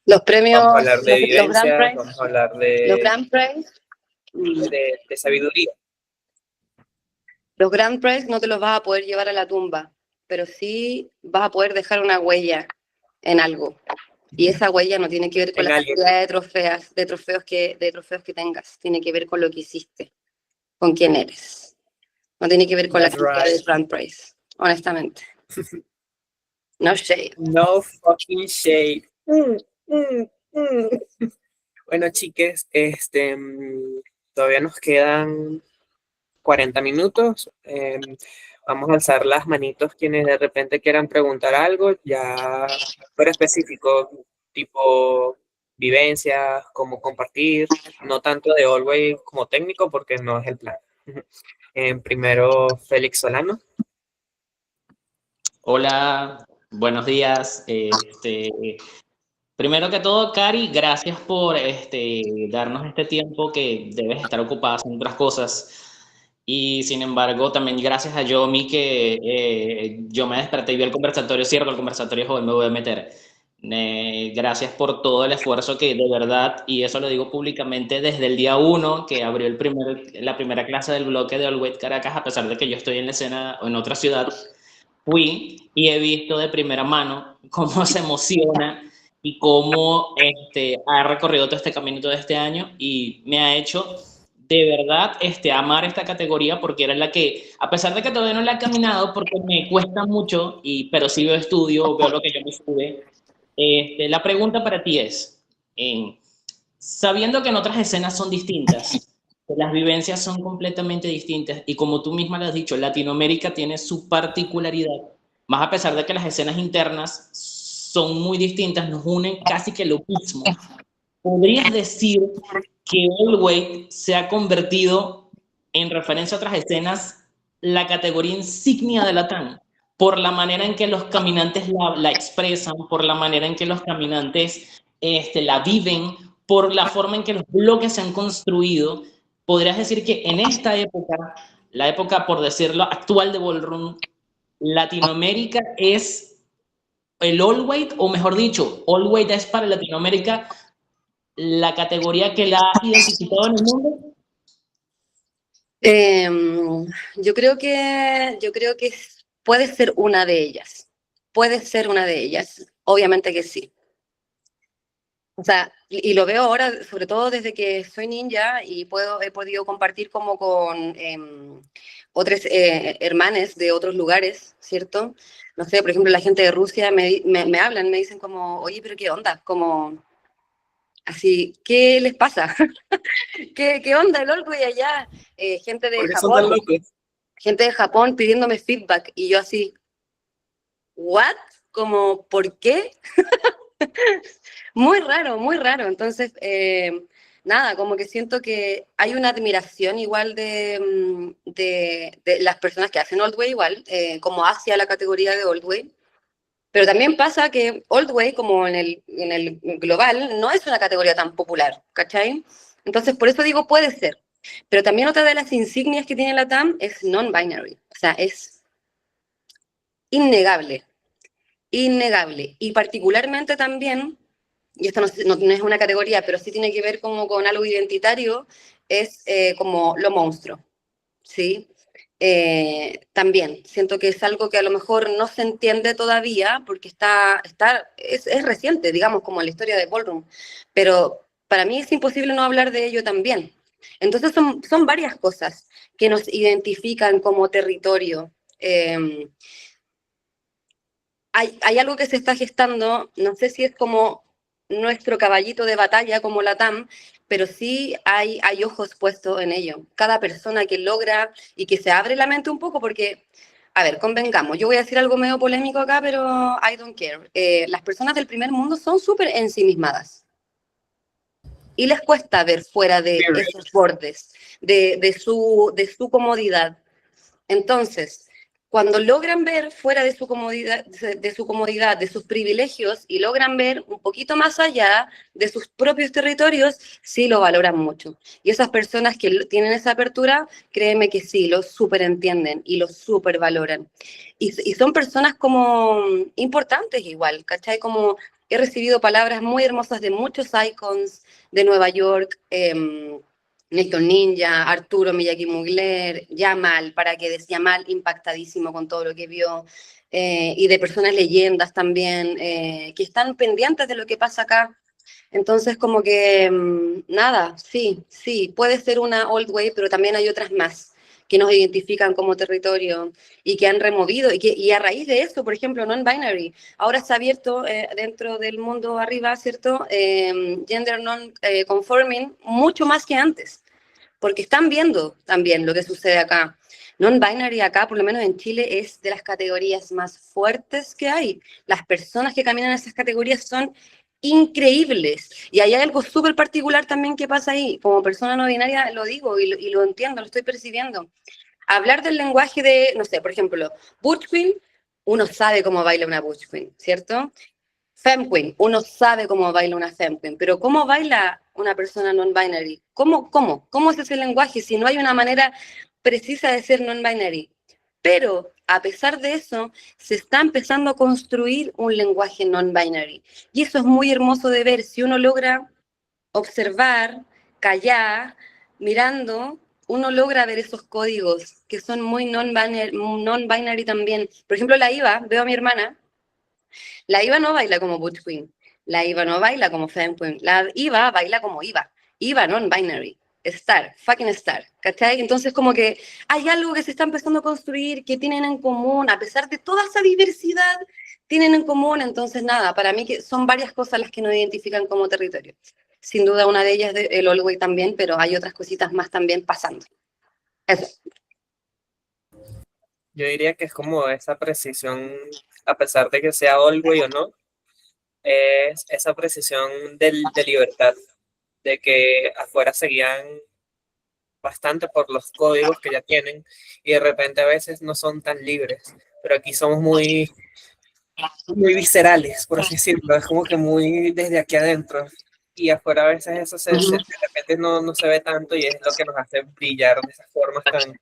Los Vamos a premios, hablar de los Grand vivencias, Prix, vamos a hablar los Grand Prix, mm, de sabiduría. los Grand Prix no te los vas a poder llevar a la tumba, pero sí vas a poder dejar una huella en algo. Y esa huella no tiene que ver con En la alguien. cantidad de trofeos que tengas, tiene que ver con lo que hiciste, con quién eres. No tiene que ver con la That's cantidad de right. Grand Prix, honestamente. No shade. No fucking shade. Mm, mm. Bueno, chiques, todavía nos quedan 40 minutos. Vamos a alzar las manitos quienes de repente quieran preguntar algo, ya pero específico, tipo vivencias, como compartir, no tanto de Always como técnico, porque no es el plan. Primero, Félix Solano. Hola, buenos días. Primero que todo, Cari, gracias por darnos este tiempo que debes estar ocupada en otras cosas. Y sin embargo, también gracias a Yomi que yo me desperté y vi el conversatorio, cierto, el conversatorio joven, me voy a meter. Gracias por todo el esfuerzo que de verdad, y eso lo digo públicamente desde el día uno que abrió la primera clase del bloque de All White Caracas, a pesar de que yo estoy en la escena o en otra ciudad, fui y he visto de primera mano cómo se emociona y cómo ha recorrido todo este camino todo este año y me ha hecho de verdad amar esta categoría porque era la que, a pesar de que todavía no la he caminado porque me cuesta mucho, pero sí veo estudio, veo lo que yo me sube. La pregunta para ti es, sabiendo que en otras escenas son distintas, que las vivencias son completamente distintas y como tú misma lo has dicho, Latinoamérica tiene su particularidad, más a pesar de que las escenas internas son muy distintas, nos unen casi que lo mismo. ¿Podrías decir que All se ha convertido, en referencia a otras escenas, la categoría insignia de Latam? Por la manera en que los caminantes la expresan, por la manera en que los caminantes la viven, por la forma en que los bloques se han construido. ¿Podrías decir que en esta época, la época, por decirlo, actual de Ballroom, Latinoamérica es el All White, o mejor dicho, All White es para Latinoamérica la categoría que la ha identificado en el mundo? Yo creo que puede ser una de ellas. Puede ser una de ellas. Obviamente que sí. O sea, y lo veo ahora, sobre todo desde que soy ninja y he podido compartir como con otros hermanes de otros lugares, ¿cierto? No sé, por ejemplo, la gente de Rusia me hablan, me dicen como, oye, pero ¿qué onda? Como, así, ¿qué les pasa? ¿Qué onda el Olwey allá? Porque son tan locos. Gente de Japón pidiéndome feedback y yo así, ¿what? Como, ¿por qué? Muy raro, muy raro. Entonces, nada, como que siento que hay una admiración igual de las personas que hacen Old Way igual, como hacia la categoría de Old Way. Pero también pasa que Old Way, como en el global, no es una categoría tan popular, ¿cachai? Entonces, por eso digo, puede ser. Pero también otra de las insignias que tiene la TAM es non-binary. O sea, es innegable, innegable. Y particularmente también, y esto no es una categoría, pero sí tiene que ver como con algo identitario, es como lo monstruo, ¿sí? También siento que es algo que a lo mejor no se entiende todavía porque es reciente, digamos, como la historia de Ballroom, pero para mí es imposible no hablar de ello también. Entonces son varias cosas que nos identifican como territorio. Hay algo que se está gestando, no sé si es como nuestro caballito de batalla como la TAM, pero sí hay ojos puestos en ello. Cada persona que logra y que se abre la mente un poco, porque, a ver, convengamos, yo voy a decir algo medio polémico acá, pero I don't care. Las personas del primer mundo son súper ensimismadas y les cuesta ver fuera de esos bordes, de su comodidad. Entonces, cuando logran ver fuera de su comodidad, de sus privilegios y logran ver un poquito más allá de sus propios territorios, sí lo valoran mucho. Y esas personas que tienen esa apertura, créeme que sí, lo súper entienden y lo súper valoran. Y son personas como importantes igual, ¿cachai? Como he recibido palabras muy hermosas de muchos icons de Nueva York, Nilton Ninja, Arturo Miyagi Mugler, Yamal, para que des Yamal impactadísimo con todo lo que vio, y de personas leyendas también, que están pendientes de lo que pasa acá. Entonces, como que, nada, sí, sí, puede ser una old way, pero también hay otras más que nos identifican como territorio y que han removido, y a raíz de eso, por ejemplo, non-binary, ahora se ha abierto dentro del mundo arriba, ¿cierto? Gender non-conforming, mucho más que antes porque están viendo también lo que sucede acá. Non-binary acá, por lo menos en Chile, es de las categorías más fuertes que hay. Las personas que caminan en esas categorías son increíbles. Y hay algo súper particular también que pasa ahí. Como persona no binaria lo digo y lo entiendo, lo estoy percibiendo. Hablar del lenguaje de, no sé, por ejemplo, Butch Queen, uno sabe cómo baila una Butch Queen, ¿cierto? Femme Queen, uno sabe cómo baila una Femme Queen, pero ¿cómo baila una persona non-binary? ¿Cómo es ese lenguaje si no hay una manera precisa de ser non-binary? Pero a pesar de eso, se está empezando a construir un lenguaje non-binary. Y eso es muy hermoso de ver. Si uno logra observar, callar, mirando, uno logra ver esos códigos que son muy non-binary también. Por ejemplo, la IVA, veo a mi hermana, la IVA no baila como Butch Queen. La IVA no baila como Femme Queen. La IVA baila como IVA. IVA non-binary. Star, fucking star. ¿Cachai? Entonces como que hay algo que se está empezando a construir, que tienen en común, a pesar de toda esa diversidad, tienen en común. Entonces nada, para mí que son varias cosas las que nos identifican como territorio. Sin duda una de ellas es el Old Way también, pero hay otras cositas más también pasando. Eso. Yo diría que es como esa precisión, a pesar de que sea Oldway o no, es esa precisión de libertad, de que afuera seguían bastante por los códigos que ya tienen y de repente a veces no son tan libres, pero aquí somos muy viscerales, por así decirlo, es como que muy desde aquí adentro y afuera a veces eso de repente no se ve tanto y es lo que nos hace brillar de esas formas tan,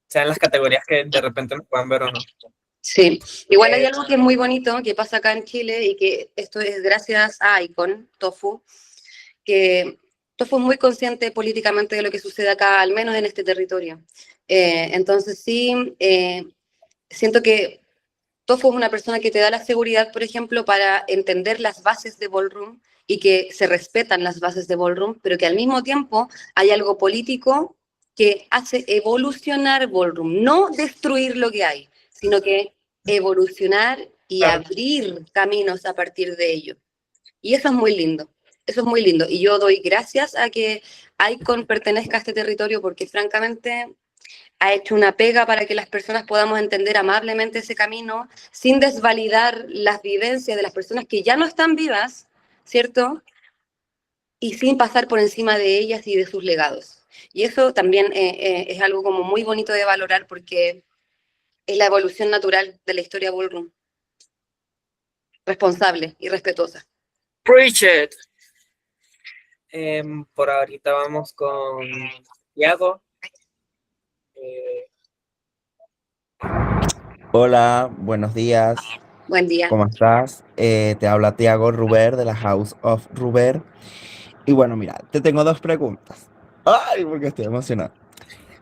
sean las categorías que de repente nos puedan ver o no. Sí, igual hay algo que es muy bonito que pasa acá en Chile y que esto es gracias a Icon, Tofu, que Tofu es muy consciente políticamente de lo que sucede acá, al menos en este territorio. Entonces sí, siento que Tofu es una persona que te da la seguridad, por ejemplo, para entender las bases de Ballroom y que se respetan las bases de Ballroom, pero que al mismo tiempo hay algo político que hace evolucionar Ballroom, no destruir lo que hay, sino que evolucionar y Claro. abrir caminos a partir de ello. Y eso es muy lindo, eso es muy lindo. Y yo doy gracias a que Icon pertenezca a este territorio porque francamente ha hecho una pega para que las personas podamos entender amablemente ese camino sin desvalidar las vivencias de las personas que ya no están vivas, ¿cierto? Y sin pasar por encima de ellas y de sus legados. Y eso también es algo como muy bonito de valorar porque es la evolución natural de la historia ballroom, responsable y respetuosa. Preach it. Por ahorita vamos con Tiago. Eh, Hola, buenos días. Buen día. ¿Cómo estás? Te habla Tiago Ruber de la House of Ruber. Y bueno, mira, te tengo dos preguntas. Ay, porque estoy emocionado.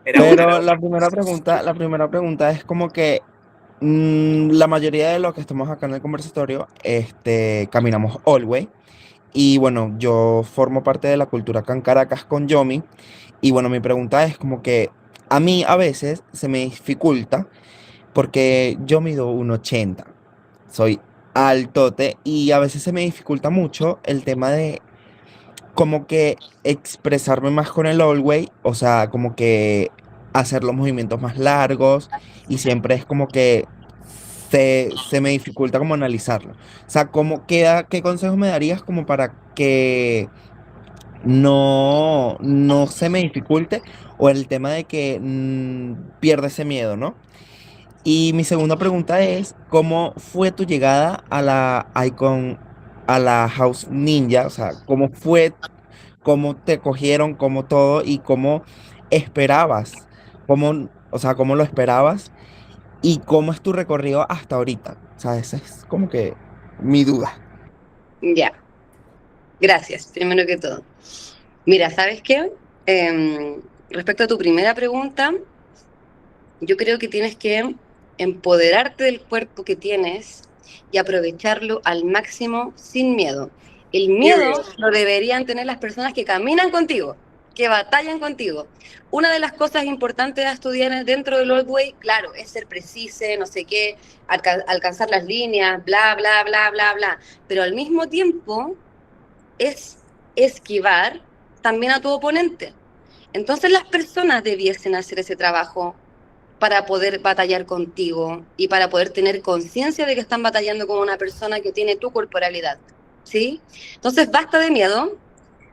era una, Pero era una. la primera pregunta es como que la mayoría de los que estamos acá en el conversatorio, caminamos Allway. Y bueno, yo formo parte de la cultura acá en Caracas con Yomi. Y bueno, mi pregunta es como que a mí a veces se me dificulta porque yo mido 1,80. Soy altote y a veces se me dificulta mucho el tema de como que expresarme más con el all way, o sea, como que hacer los movimientos más largos y siempre es como que se me dificulta como analizarlo. O sea, ¿qué consejos me darías como para que no se me dificulte o el tema de que pierda ese miedo, ¿no? Y mi segunda pregunta es, ¿cómo fue tu llegada a a la House Ninja? O sea, ¿cómo fue, cómo te cogieron, cómo todo y cómo esperabas? O sea, ¿cómo lo esperabas? ¿Y cómo es tu recorrido hasta ahorita? O sea, esa es como que mi duda. Ya, gracias, primero que todo. Mira, ¿sabes qué? Respecto a tu primera pregunta, yo creo que tienes que empoderarte del cuerpo que tienes y aprovecharlo al máximo sin miedo. El miedo Period. lo deberían tener las personas que caminan contigo, que batallan contigo. Una de las cosas importantes a estudiar dentro del Old Way, claro, es ser precise, no sé qué, alcanzar las líneas, bla, bla, bla, bla, bla. Pero al mismo tiempo es esquivar también a tu oponente. Entonces las personas debiesen hacer ese trabajo para poder batallar contigo y para poder tener conciencia de que están batallando con una persona que tiene tu corporalidad, ¿sí? Entonces basta de miedo,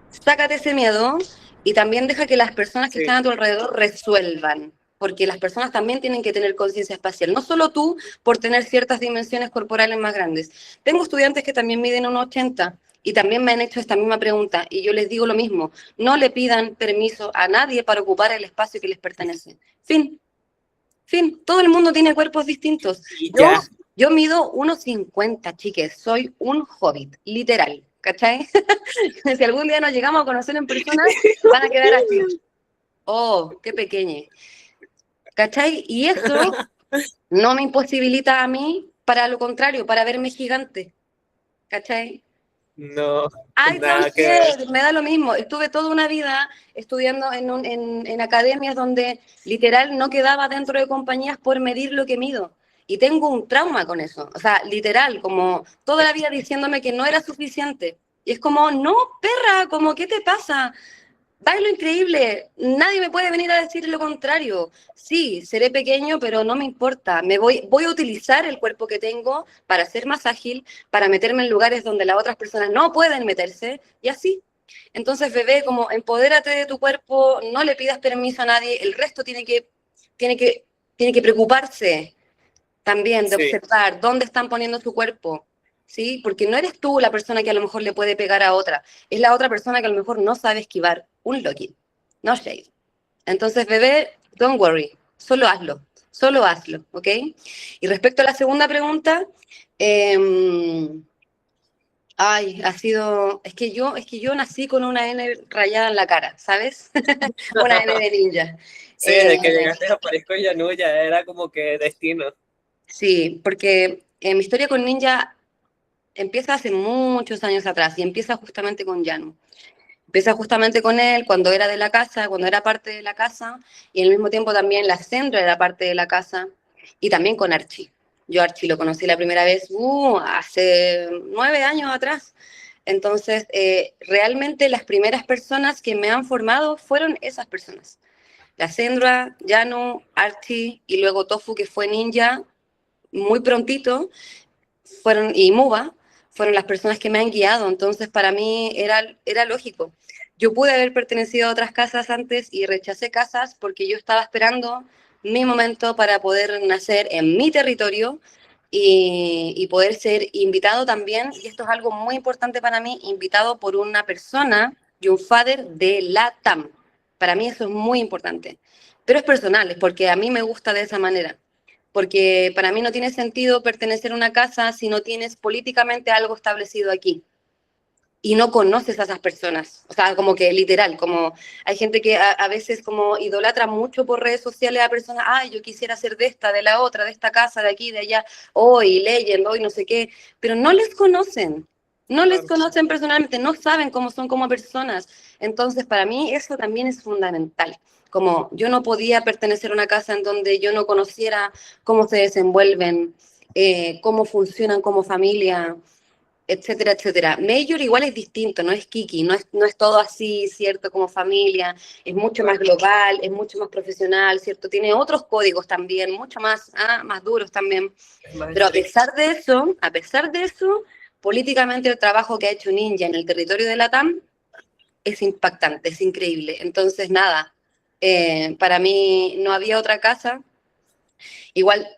sácate ese miedo y también deja que las personas que Sí, están a tu alrededor resuelvan, porque las personas también tienen que tener conciencia espacial, no solo tú por tener ciertas dimensiones corporales más grandes. Tengo estudiantes que también miden 1,80 y también me han hecho esta misma pregunta y yo les digo lo mismo, no le pidan permiso a nadie para ocupar el espacio que les pertenece. Fin. Fin, todo el mundo tiene cuerpos distintos. y Yo, ya. yo mido 1,50, chiques, soy un hobbit, literal, ¿cachai? Si algún día nos llegamos a conocer en persona, van a quedar así. Oh, qué pequeña. ¿Cachai? Y eso no me imposibilita a mí, para lo contrario, para verme gigante. ¿Cachai? No, I don't nada que ver. care, me da lo mismo. Estuve toda una vida estudiando en academias donde literal no quedaba dentro de compañías por medir lo que mido. Y tengo un trauma con eso. O sea, literal, como toda la vida diciéndome que no era suficiente. Y es como, no, perra, como, ¿qué te pasa? Bailo increíble, nadie me puede venir a decir lo contrario. Sí, seré pequeño, pero no me importa. Voy a utilizar el cuerpo que tengo para ser más ágil, para meterme en lugares donde las otras personas no pueden meterse, y así. Entonces, bebé, como empodérate de tu cuerpo, no le pidas permiso a nadie, el resto tiene que, tiene que preocuparse también de Sí, observar dónde están poniendo su cuerpo, ¿sí? Porque no eres tú la persona que a lo mejor le puede pegar a otra, es la otra persona que a lo mejor no sabe esquivar un Loki, no shade. Entonces, bebé, don't worry, solo hazlo, ¿ok? Y respecto a la segunda pregunta, eh, ay, es que yo nací con una N rayada en la cara, ¿sabes? Una N de ninja. sí, desde que Eh, llegaste a París con Yanu ya era como que destino. sí, porque mi historia con Ninja empieza hace muchos años atrás y empieza justamente con Yanu. Empieza justamente con él cuando era de la casa, cuando era parte de la casa, y al mismo tiempo también la Sandra era parte de la casa, y también con Archie. Yo Archie lo conocí la primera vez hace 9 años atrás. Entonces, realmente las primeras personas que me han formado fueron esas personas. La Sandra, Yanu, Archie y luego Tofu, que fue ninja muy prontito, y Muba fueron las personas que me han guiado, entonces para mí era lógico. Yo pude haber pertenecido a otras casas antes y rechacé casas porque yo estaba esperando mi momento para poder nacer en mi territorio y poder ser invitado también, y esto es algo muy importante para mí, invitado por una persona y un father de la TAM. Para mí eso es muy importante. Pero es personal, es porque a mí me gusta de esa manera. Porque para mí no tiene sentido pertenecer a una casa si no tienes políticamente algo establecido aquí y no conoces a esas personas. O sea, como que literal, como hay gente que a veces como idolatra mucho por redes sociales a personas, ay, yo quisiera ser de esta, de la otra, de esta casa, de aquí, de allá, hoy, leyen, hoy, no sé qué, pero no les conocen. No les Claro. conocen personalmente, no saben cómo son como personas. Entonces, para mí eso también es fundamental. Como yo no podía pertenecer a una casa en donde yo no conociera cómo se desenvuelven, cómo funcionan como familia, etcétera, etcétera. Major igual es distinto, no es Kiki, no es todo así, ¿cierto? Como familia, es mucho más global, es mucho más profesional, ¿cierto? Tiene otros códigos también, mucho más, más duros también. Es más Pero estricto. a pesar de eso, políticamente el trabajo que ha hecho Ninja en el territorio de la TAM es impactante, es increíble. Entonces, nada, para mí no había otra casa. Igual,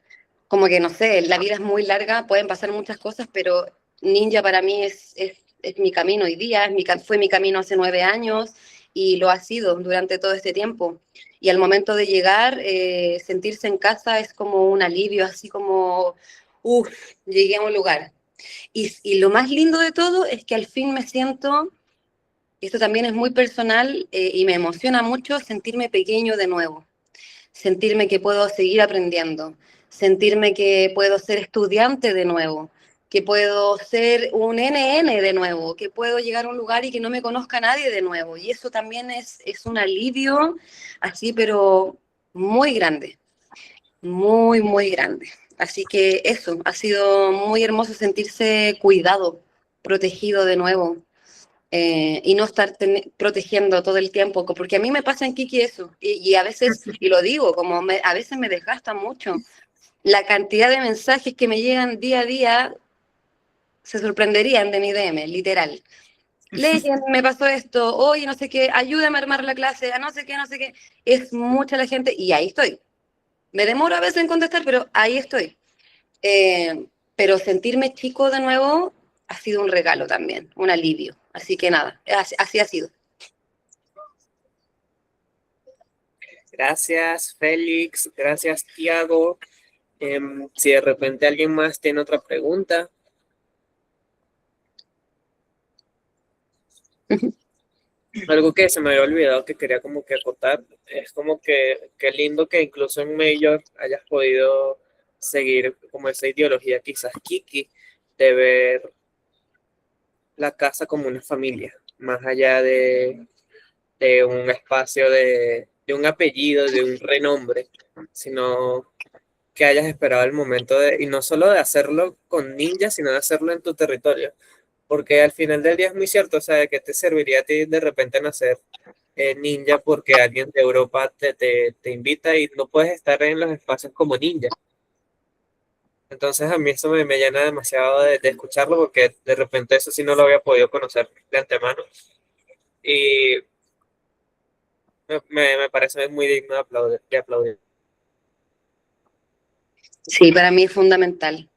como que no sé, la vida es muy larga, pueden pasar muchas cosas, pero Ninja para mí es mi camino hoy día, fue mi camino hace 9 años y lo ha sido durante todo este tiempo. Y al momento de llegar, sentirse en casa es como un alivio, así como, uff, llegué a un lugar. Y lo más lindo de todo es que al fin me siento, y esto también es muy personal y me emociona mucho, sentirme pequeño de nuevo, sentirme que puedo seguir aprendiendo, sentirme que puedo ser estudiante de nuevo, que puedo ser un NN de nuevo, que puedo llegar a un lugar y que no me conozca nadie de nuevo. Y eso también es un alivio así, pero muy grande, muy, muy grande. Así que eso, ha sido muy hermoso sentirse cuidado, protegido de nuevo, y no estar protegiendo todo el tiempo, porque a mí me pasa en Kiki eso, y a veces, y lo digo, como a veces me desgasta mucho, la cantidad de mensajes que me llegan día a día se sorprenderían de mi DM, literal. Leyen, me pasó esto, oye, no sé qué, ayúdame a armar la clase, a no sé qué, no sé qué. Es mucha la gente, y ahí estoy. Me demoro a veces en contestar, pero ahí estoy. Pero sentirme chico de nuevo ha sido un regalo también, un alivio. Así que nada, así ha sido. Gracias, Félix. Gracias, Tiago. Si de repente alguien más tiene otra pregunta. Algo que se me había olvidado que quería como que acotar, es como que qué lindo que incluso en Major hayas podido seguir como esa ideología quizás Kiki de ver la casa como una familia, más allá de un espacio de un apellido, de un renombre, sino que hayas esperado el momento y no solo de hacerlo con Ninja, sino de hacerlo en tu territorio. Porque al final del día es muy cierto, o sea, ¿de qué te serviría a ti de repente nacer ninja porque alguien de Europa te invita y no puedes estar en los espacios como ninja? Entonces a mí eso me llena demasiado de escucharlo porque de repente eso sí no lo había podido conocer de antemano y me parece muy digno de aplaudir, de aplaudir. Sí, para mí es fundamental,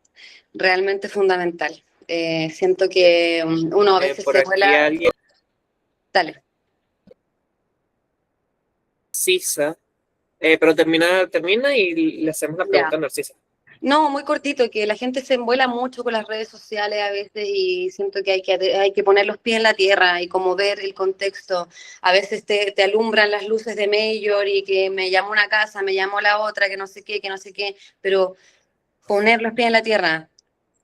realmente fundamental. Siento que uno a veces Por se aquí vuela. alguien, Dale. Narcisa, pero termina y le hacemos la Ya. pregunta a Narcisa. No, muy cortito, que la gente se envuela mucho con las redes sociales a veces y siento que hay que poner los pies en la tierra y como ver el contexto. A veces te alumbran las luces de Mayor y que me llamó una casa, me llamó la otra, que no sé qué, pero poner los pies en la tierra,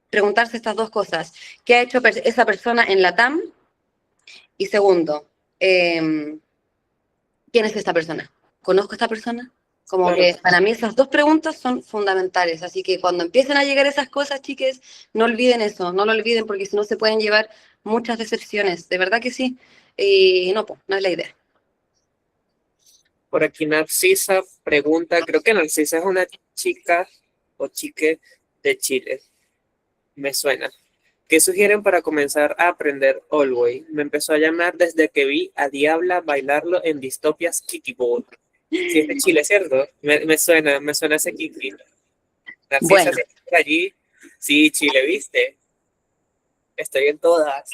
preguntarse estas dos cosas. ¿Qué ha hecho esa persona en la TAM? Y segundo, ¿quién es esta persona? ¿Conozco a esta persona? Como Claro, que para mí esas dos preguntas son fundamentales. Así que cuando empiecen a llegar esas cosas, chiques, no olviden eso, no lo olviden porque si no se pueden llevar muchas decepciones. De verdad que sí. Y no, pues, no es la idea. por aquí Narcisa pregunta, creo que Narcisa es una chica o chique de Chile, me suena. ¿Qué sugieren para comenzar a aprender Allway? Me empezó a llamar desde que vi a Diabla bailarlo en Distopias Kiki Bowl. Sí, es de Chile, ¿cierto? Me suena ese Kiki. Narcisa, Bueno, si estás por allí. Sí, Chile, ¿viste? Estoy en todas.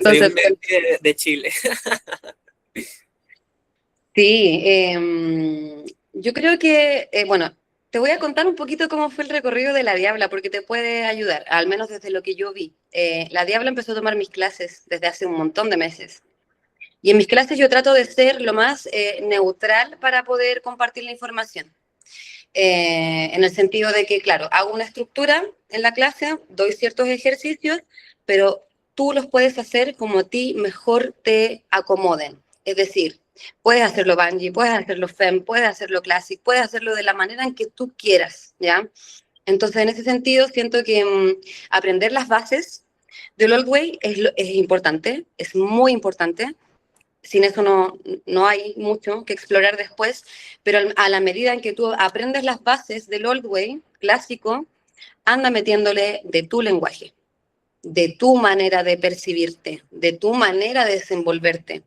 Soy un entonces, nerd de Chile. Sí, yo creo que, bueno, te voy a contar un poquito cómo fue el recorrido de la Diabla, porque te puede ayudar, al menos desde lo que yo vi. La Diabla empezó a tomar mis clases desde hace un montón de meses. Y en mis clases yo trato de ser lo más neutral para poder compartir la información. En el sentido de que, claro, hago una estructura en la clase, doy ciertos ejercicios, pero tú los puedes hacer como a ti mejor te acomoden. Es decir, puedes hacerlo Bungie, puedes hacerlo Fem, puedes hacerlo Classic, puedes hacerlo de la manera en que tú quieras, ¿ya? Entonces, en ese sentido, siento que aprender las bases del Old Way es importante, es muy importante. Sin eso no hay mucho que explorar después, pero a la medida en que tú aprendes las bases del Old Way clásico, anda metiéndole de tu lenguaje, de tu manera de percibirte, de tu manera de desenvolverte.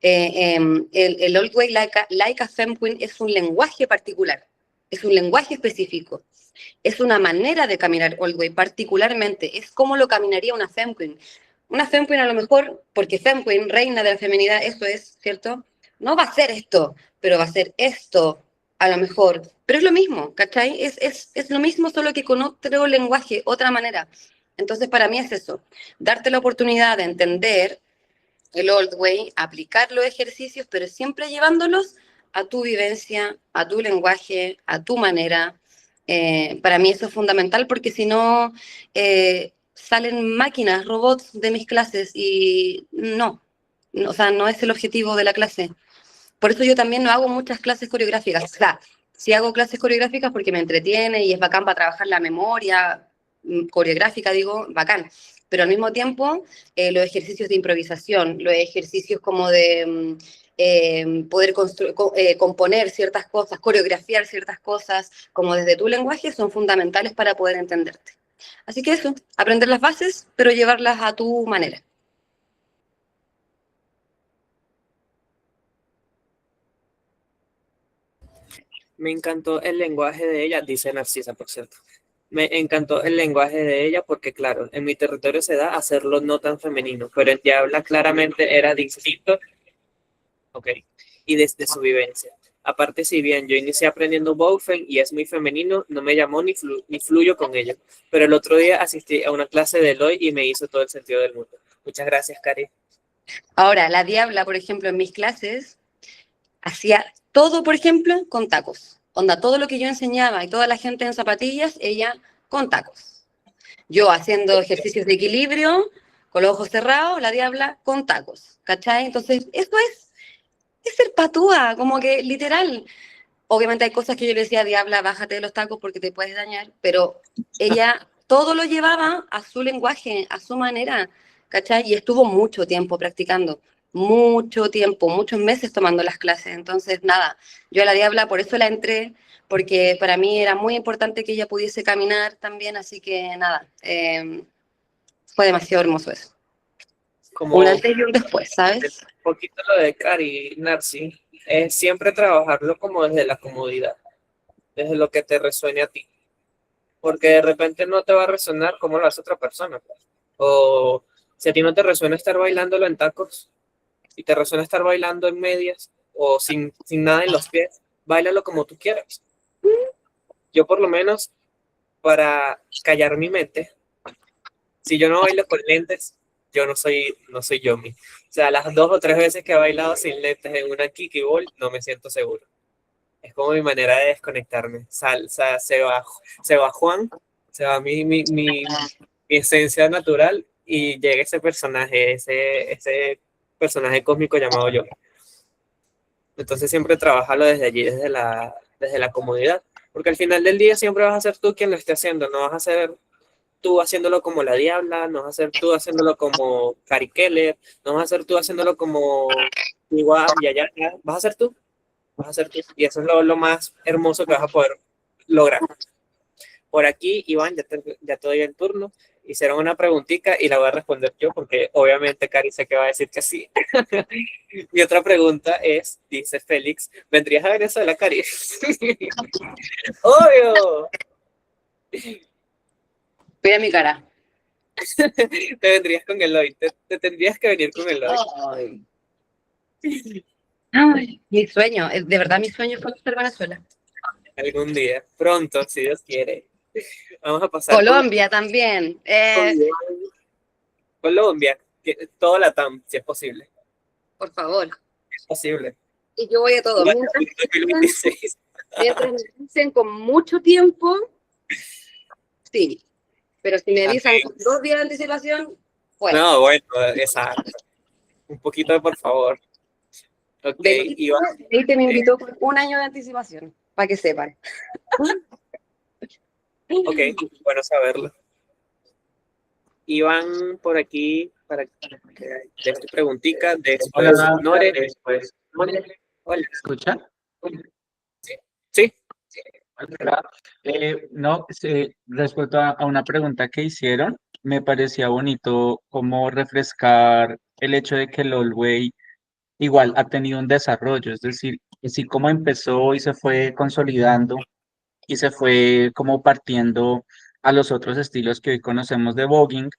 El Old Way like a Femme Queen es un lenguaje particular, es un lenguaje específico, es una manera de caminar Old Way particularmente, es como lo caminaría una Femme Queen. Una Femme Queen a lo mejor, porque Femme Queen, reina de la feminidad, eso es, ¿cierto? No va a ser esto, pero va a ser esto, a lo mejor. Pero es lo mismo, ¿cachai? Es lo mismo, solo que con otro lenguaje, otra manera. Entonces, para mí es eso, darte la oportunidad de entender el old way, aplicar los ejercicios, pero siempre llevándolos a tu vivencia, a tu lenguaje, a tu manera. Para mí eso es fundamental porque si no, salen máquinas, robots de mis clases y no, o sea, no es el objetivo de la clase. Por eso yo también no hago muchas clases coreográficas. O sea, sí hago clases coreográficas porque me entretiene y es bacán para trabajar la memoria coreográfica, digo, bacán. Pero al mismo tiempo, los ejercicios de improvisación, los ejercicios como de poder componer ciertas cosas, coreografiar ciertas cosas, como desde tu lenguaje, son fundamentales para poder entenderte. Así que eso, aprender las bases, pero llevarlas a tu manera. Me encantó el lenguaje de ella, dice Narcisa, por cierto. Me encantó el lenguaje de ella porque, claro, en mi territorio se da hacerlo no tan femenino, pero en Diabla claramente era distinto, ok, y desde su vivencia. Aparte, si bien yo inicié aprendiendo Bowfen y es muy femenino, no me llamó ni fluyo con ello. Pero el otro día asistí a una clase de Eloy y me hizo todo el sentido del mundo. Muchas gracias, Cari. Ahora, la Diabla, por ejemplo, en mis clases, hacía todo, por ejemplo, con tacos. Onda, todo lo que yo enseñaba y toda la gente en zapatillas, ella con tacos. Yo haciendo ejercicios de equilibrio, con los ojos cerrados, la Diabla con tacos. ¿Cachai? Entonces, eso es ser patúa, como que literal. Obviamente hay cosas que yo le decía, Diabla, bájate de los tacos porque te puedes dañar, pero ella todo lo llevaba a su lenguaje, a su manera, ¿cachai? Y estuvo mucho tiempo practicando, mucho tiempo, muchos meses tomando las clases. Entonces, nada, yo a la Diabla por eso la entré, porque para mí era muy importante que ella pudiese caminar también, así que nada, fue demasiado hermoso eso. Un Como antes y un después, un ¿sabes? poquito lo de Cari, Narci, es siempre trabajarlo como desde la comodidad, desde lo que te resuene a ti. Porque de repente no te va a resonar como lo hace otra persona, pues. O si a ti no te resuena estar bailándolo en tacos y te resuena estar bailando en medias o sin nada en los pies, báilalo como tú quieras. Yo por lo menos, para callar mi mente, si yo no bailo con lentes, yo no soy yo mismo. O sea, las 2 o 3 veces que he bailado sin lentes en una kiki ball, no me siento seguro. Es como mi manera de desconectarme. Se va Juan, se va mi esencia natural y llega ese personaje, ese personaje cósmico llamado yo. Entonces siempre trabajalo desde allí, desde la comodidad. Porque al final del día siempre vas a ser tú quien lo esté haciendo, no vas a ser tú haciéndolo como la Diabla, no vas a ser tú haciéndolo como Cari Keller, no vas a ser tú haciéndolo como igual, ya, vas a ser tú, vas a ser tú. Y eso es lo más hermoso que vas a poder lograr. Por aquí, Iván, ya te doy el turno. Hicieron una preguntita y la voy a responder yo porque obviamente Cari sé que va a decir que sí. Mi otra pregunta es, dice Félix, ¿vendrías a Venezuela, Cari? ¡Obvio! Mira mi cara. Te vendrías con Eloy, te tendrías que venir con Eloy. Ay. Ay, mi sueño, de verdad mi sueño fue conocer Venezuela. Algún día, pronto, si Dios quiere. Vamos a pasar por Colombia también. Colombia, todo Latam, si es posible. Por favor. Es posible. Y yo voy a todo. Igual 2026. Mientras me dicen con mucho tiempo, sí. Pero si me avisan con 2 días de anticipación, bueno. No, bueno, exacto. Un poquito, por favor. Ok, Iván. Benítez me invitó con 1 año de anticipación, para que sepan. Ok, bueno saberlo. Iván por aquí para que de tu preguntita. Después, Hola, Nore. después. Hola. ¿Me escucha? Sí, Hola. No, respecto a una pregunta que hicieron, me parecía bonito como refrescar el hecho de que el Allway igual ha tenido un desarrollo, es decir, así como empezó y se fue consolidando y se fue como partiendo a los otros estilos que hoy conocemos de voguing.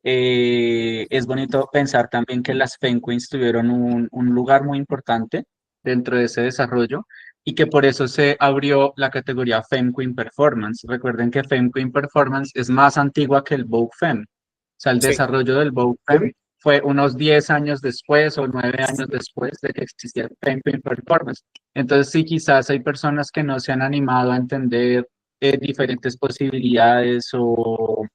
Es bonito pensar también que las Queens tuvieron un lugar muy importante dentro de ese desarrollo y que por eso se abrió la categoría Queen Performance. Recuerden que Queen Performance es más antigua que el Vogue Femme. O sea, el sí. desarrollo del Vogue Femme fue unos 10 años después o 9 años después de que existiera Queen Performance. Entonces, sí, quizás hay personas que no se han animado a entender diferentes posibilidades o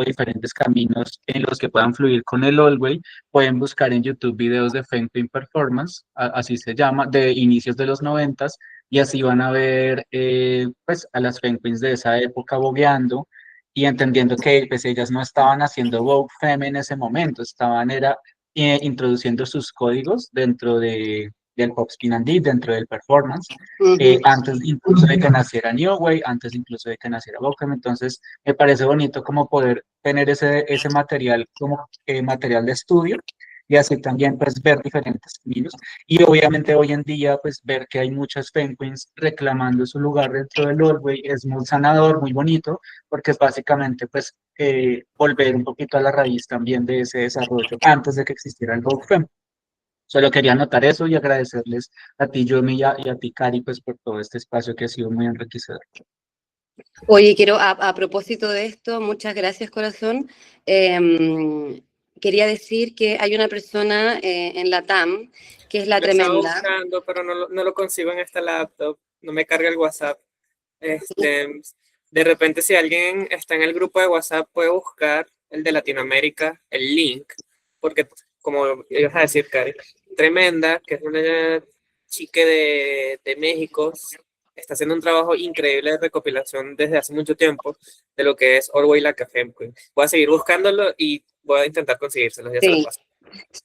diferentes caminos en los que puedan fluir con el Allway. Pueden buscar en YouTube videos de Queen Performance, así se llama, de inicios de los 90s, y así van a ver pues, a las Queens de esa época bogueando y entendiendo que pues, ellas no estaban haciendo Vogue Femme en ese momento, estaban era, introduciendo sus códigos dentro del pop spin and dip, dentro del performance, antes incluso de que naciera New Way, antes incluso de que naciera Vogue Femme. Entonces me parece bonito como poder tener ese material como material de estudio y así también pues ver diferentes caminos y obviamente hoy en día pues ver que hay muchas Femme Queens reclamando su lugar dentro del Allway es muy sanador, muy bonito, porque es básicamente pues volver un poquito a la raíz también de ese desarrollo antes de que existiera el Vogue Femme. Solo quería anotar eso y agradecerles a ti, Yomi, y a ti, Cari, pues por todo este espacio que ha sido muy enriquecedor. Oye, quiero, a propósito de esto, muchas gracias, corazón. Quería decir que hay una persona en la TAM que es la Lo estaba tremenda. buscando, pero no lo consigo en esta laptop. No me carga el WhatsApp. De repente, si alguien está en el grupo de WhatsApp, puede buscar el de Latinoamérica, el link, porque como ibas a decir, Cari, tremenda, que es una chica de México, está haciendo un trabajo increíble de recopilación desde hace mucho tiempo de lo que es Always Like a Femme Queen. Voy a seguir buscándolo y voy a intentar conseguírselos, ya se los Sí, paso.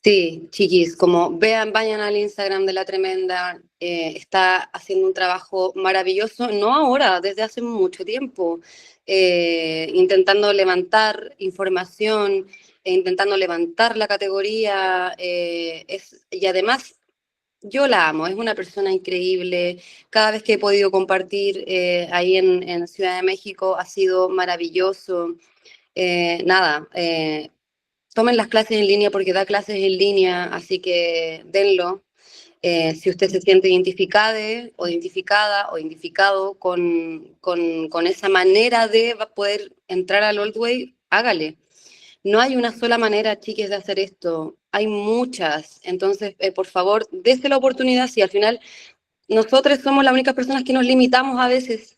sí, chiquis, como vean, vayan al Instagram de la tremenda, está haciendo un trabajo maravilloso, no ahora, desde hace mucho tiempo, intentando levantar información, intentando levantar la categoría, y además yo la amo, es una persona increíble. Cada vez que he podido compartir ahí en Ciudad de México ha sido maravilloso. Nada, tomen las clases en línea porque da clases en línea, así que denlo. Si usted se siente identificado o identificada o identificado con esa manera de poder entrar al Old Way, hágale. No hay una sola manera, chiques, de hacer esto. Hay muchas. Entonces, por favor, dése la oportunidad. Si al final nosotros somos las únicas personas que nos limitamos a veces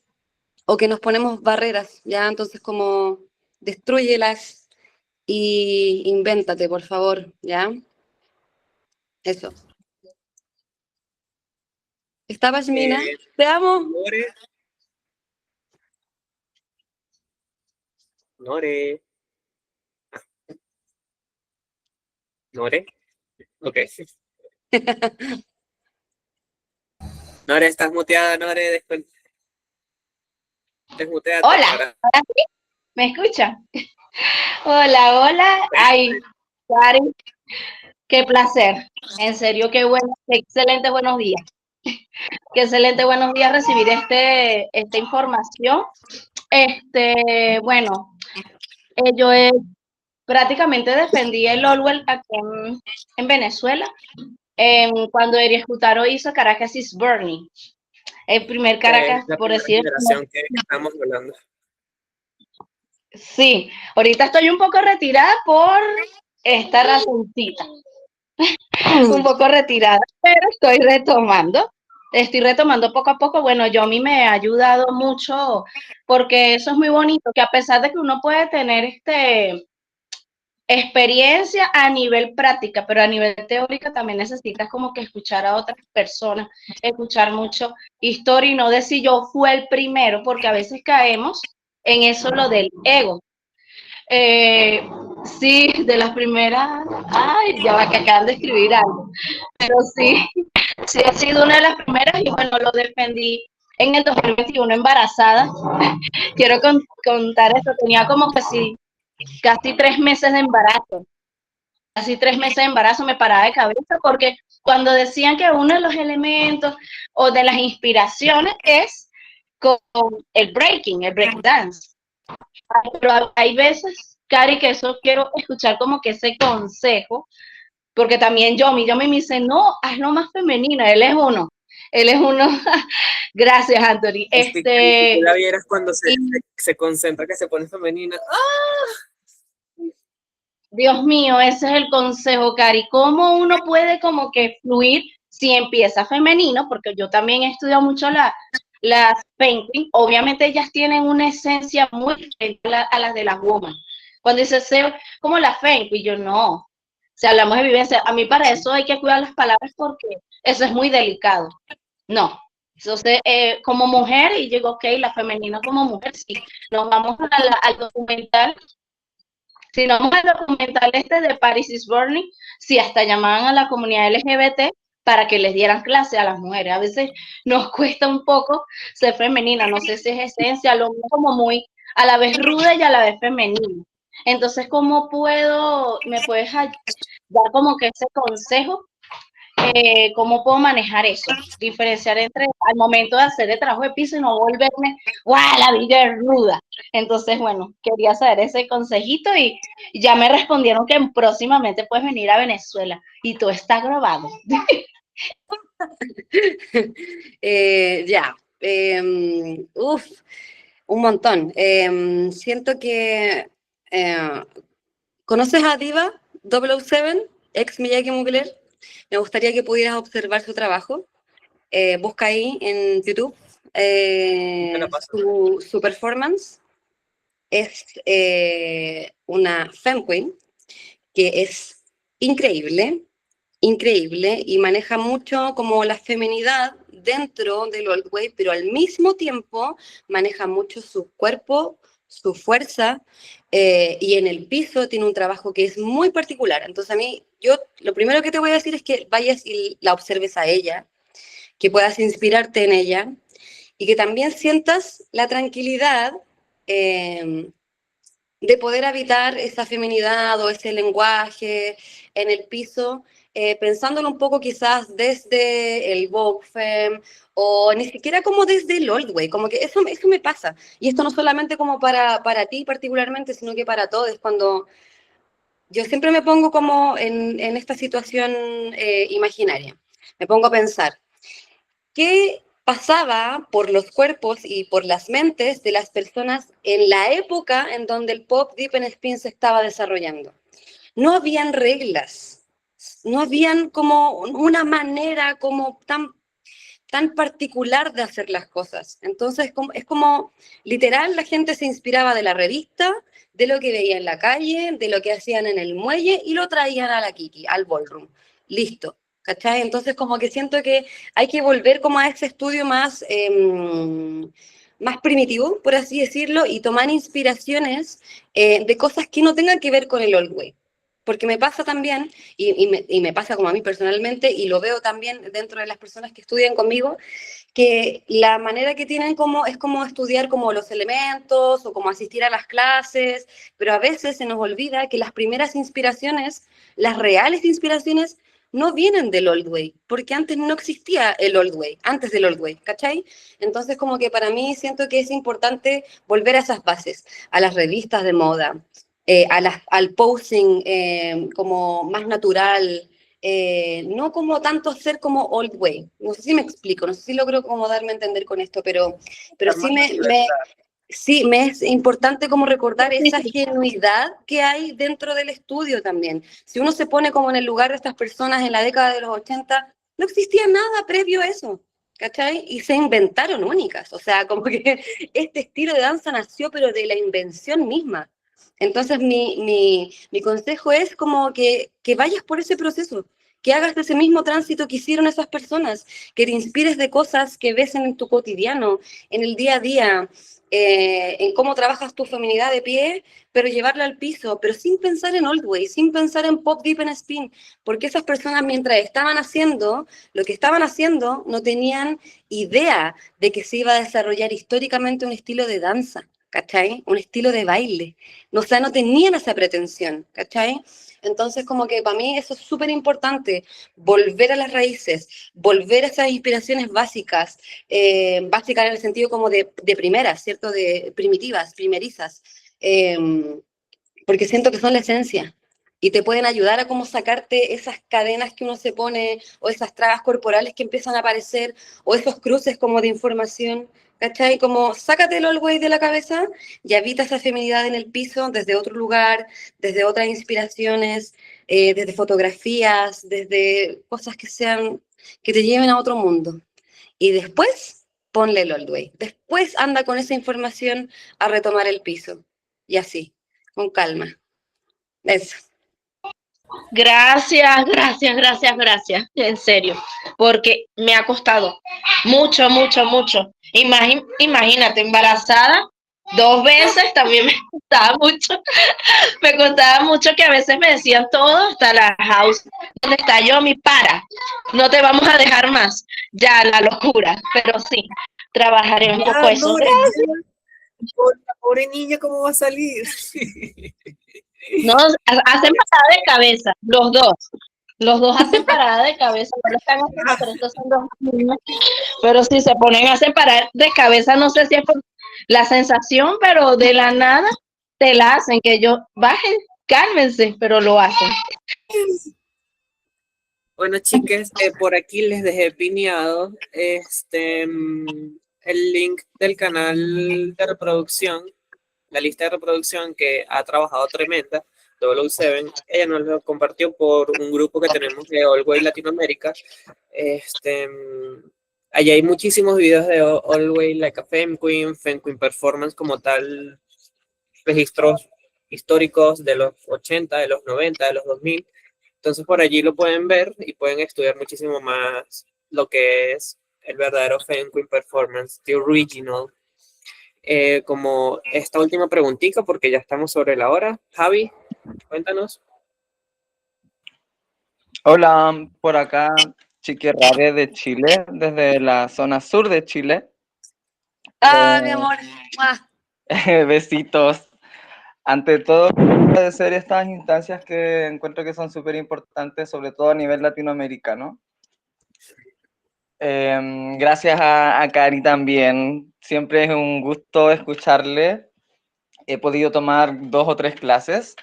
o que nos ponemos barreras, ¿ya? Entonces, como destruyelas y invéntate, por favor, ¿ya? Eso. ¿Está Pashmina? Te amo. Nore. Nore. Nore. Ok. Nore, estás muteada, Nore. Desmuteate Hola, ahora. ¿ahora sí? ¿Me escucha? Hola, hola. Ay, Cari, qué placer. En serio, qué bueno, qué excelente buenos días. Qué excelente buenos días recibir esta información. Bueno, yo prácticamente defendí el Orwell aquí en Venezuela. cuando Eri Escutaro hizo Caracas is Burning. El primer Caracas, La por primera decir. generación que estamos hablando. Sí, ahorita estoy un poco retirada por esta razoncita. Un poco retirada, pero estoy retomando. Estoy retomando poco a poco. Bueno, yo a mí me ha ayudado mucho porque eso es muy bonito, que a pesar de que uno puede tener experiencia a nivel práctica, pero a nivel teórica también necesitas como que escuchar a otras personas, escuchar mucho historia y no decir yo fui el primero, porque a veces caemos en eso lo del ego. Sí, de las primeras, ay, ya va que acaban de escribir algo, pero sí, sí ha sido una de las primeras y bueno, lo defendí en el 2021 embarazada. Quiero contar esto, tenía como que sí, casi 3 meses de embarazo. Casi 3 meses de embarazo me paraba de cabeza porque cuando decían que uno de los elementos o de las inspiraciones es con el breakdance. Pero hay veces, Cari, que eso quiero escuchar como que ese consejo, porque también Yomi me dice, no, hazlo más femenina, él es uno. Gracias, Anthony. Si tú la vieras cuando se concentra, que se pone femenina. ¡Ah! Dios mío, ese es el consejo, Cari. ¿Cómo uno puede como que fluir si empieza femenino? Porque yo también he estudiado mucho las painting. Obviamente ellas tienen una esencia muy diferente a las de las women. Cuando dice ser como la painting, yo no. Si hablamos de vivencia, a mí para eso hay que cuidar las palabras porque eso es muy delicado. No. Entonces, como mujer, y digo, ok, la femenina como mujer, sí. Nos vamos al documental. Si no vamos al documental de Paris is Burning, si hasta llamaban a la comunidad LGBT para que les dieran clase a las mujeres. A veces nos cuesta un poco ser femenina, no sé si es esencia, lo mismo como muy a la vez ruda y a la vez femenina. Entonces, ¿cómo me puedes dar como que ese consejo? ¿Cómo puedo manejar eso? Diferenciar entre al momento de hacer el trabajo de piso y no volverme, ¡guau! La vida es ruda. Entonces, bueno, quería saber ese consejito y ya me respondieron que próximamente puedes venir a Venezuela y todo está grabado. Ya, un montón. Siento que ¿conoces a Diva 007, ex Miyagi Mugler? Me gustaría que pudieras observar su trabajo. Busca ahí en YouTube su performance. Es una femme queen que es increíble, increíble y maneja mucho como la feminidad dentro del old way, pero al mismo tiempo maneja mucho su cuerpo, su fuerza y en el piso tiene un trabajo que es muy particular. Entonces a mí, yo lo primero que te voy a decir es que vayas y la observes a ella, que puedas inspirarte en ella y que también sientas la tranquilidad de poder habitar esa feminidad o ese lenguaje en el piso, pensándolo un poco quizás desde el Vogue Femme o ni siquiera como desde el Old Way, como que eso me pasa. Y esto no solamente como para ti particularmente, sino que para todos. Cuando yo siempre me pongo como en esta situación imaginaria, me pongo a pensar, ¿qué pasaba por los cuerpos y por las mentes de las personas en la época en donde el pop deep and spin se estaba desarrollando? No habían reglas, no habían como una manera como tan particular de hacer las cosas. Entonces es como literal la gente se inspiraba de la revista, de lo que veía en la calle, de lo que hacían en el muelle y lo traían a la Kiki, al ballroom. Listo. ¿Cachai? Entonces como que siento que hay que volver como a ese estudio más primitivo, por así decirlo, y tomar inspiraciones de cosas que no tengan que ver con el old way. Porque me pasa también, y me pasa como a mí personalmente, y lo veo también dentro de las personas que estudian conmigo, que la manera que tienen es como estudiar como los elementos o como asistir a las clases, pero a veces se nos olvida que las primeras inspiraciones, las reales inspiraciones, no vienen del old way, porque antes no existía el old way, antes del old way, ¿cachai? Entonces como que para mí siento que es importante volver a esas bases, a las revistas de moda, al posing como más natural, no como tanto ser como old way. No sé si me explico, no sé si logro como darme a entender con esto, pero sí sí, me es importante como recordar esa genuidad que hay dentro del estudio también. Si uno se pone como en el lugar de estas personas en la década de los 80, no existía nada previo a eso, ¿cachai? Y se inventaron únicas, o sea, como que este estilo de danza nació, pero de la invención misma. Entonces, mi consejo es como que vayas por ese proceso, que hagas ese mismo tránsito que hicieron esas personas, que te inspires de cosas que ves en tu cotidiano, en el día a día, en cómo trabajas tu feminidad de pie, pero llevarla al piso, pero sin pensar en old way, sin pensar en pop, deep and spin, porque esas personas mientras estaban haciendo lo que estaban haciendo, no tenían idea de que se iba a desarrollar históricamente un estilo de danza, ¿cachai? Un estilo de baile. O sea, no tenían esa pretensión, ¿cachai? Entonces, como que para mí eso es súper importante, volver a las raíces, volver a esas inspiraciones básicas, básicas en el sentido como de primeras, ¿cierto? De primitivas, primerizas, eh, porque siento que son la esencia y te pueden ayudar a como sacarte esas cadenas que uno se pone o esas trabas corporales que empiezan a aparecer o esos cruces como de información, ¿cachai? Como sácatelo el güey de la cabeza y habita esa feminidad en el piso desde otro lugar, desde otras inspiraciones, desde fotografías, desde cosas que sean, que te lleven a otro mundo. Y después ponle el old way. Después anda con esa información a retomar el piso. Y así, con calma. Eso. Gracias, gracias, gracias, gracias, en serio, porque me ha costado mucho, mucho, mucho. Imagínate, embarazada 2 veces también me costaba mucho, me costaba mucho que a veces me decían todo, hasta la house, donde está yo, mi para, no te vamos a dejar más, ya la locura, pero sí, trabajaré un poco Ya, eso. Lore, la pobre niña, ¿cómo va a salir? No, hacen parada de cabeza, los dos hacen parada de cabeza, no lo están haciendo, pero estos son 2 niños. Pero si se ponen a separar de cabeza, no sé si es por la sensación, pero de la nada te la hacen, que ellos bajen, cálmense, pero lo hacen. Bueno, chicas, por aquí les dejé pineado el link del canal de reproducción, la lista de reproducción que ha trabajado tremenda, W7. Ella nos lo compartió por un grupo que tenemos de Allway Latinoamérica. Allí hay muchísimos videos de Allway, like a Fem Queen Performance como tal, registros históricos de los 80, de los 90, de los 2000. Entonces por allí lo pueden ver y pueden estudiar muchísimo más lo que es el verdadero Fem Queen Performance, the original. Como esta última preguntita, porque ya estamos sobre la hora. Javi, cuéntanos. Hola, por acá Chiquirrare de Chile, desde la zona sur de Chile. ¡Ah, mi amor! ¡Mua! Besitos. Ante todo, agradecer estas instancias que encuentro que son súper importantes, sobre todo a nivel latinoamericano. Gracias a Cari también. Siempre es un gusto escucharle. He podido tomar 2 o 3 clases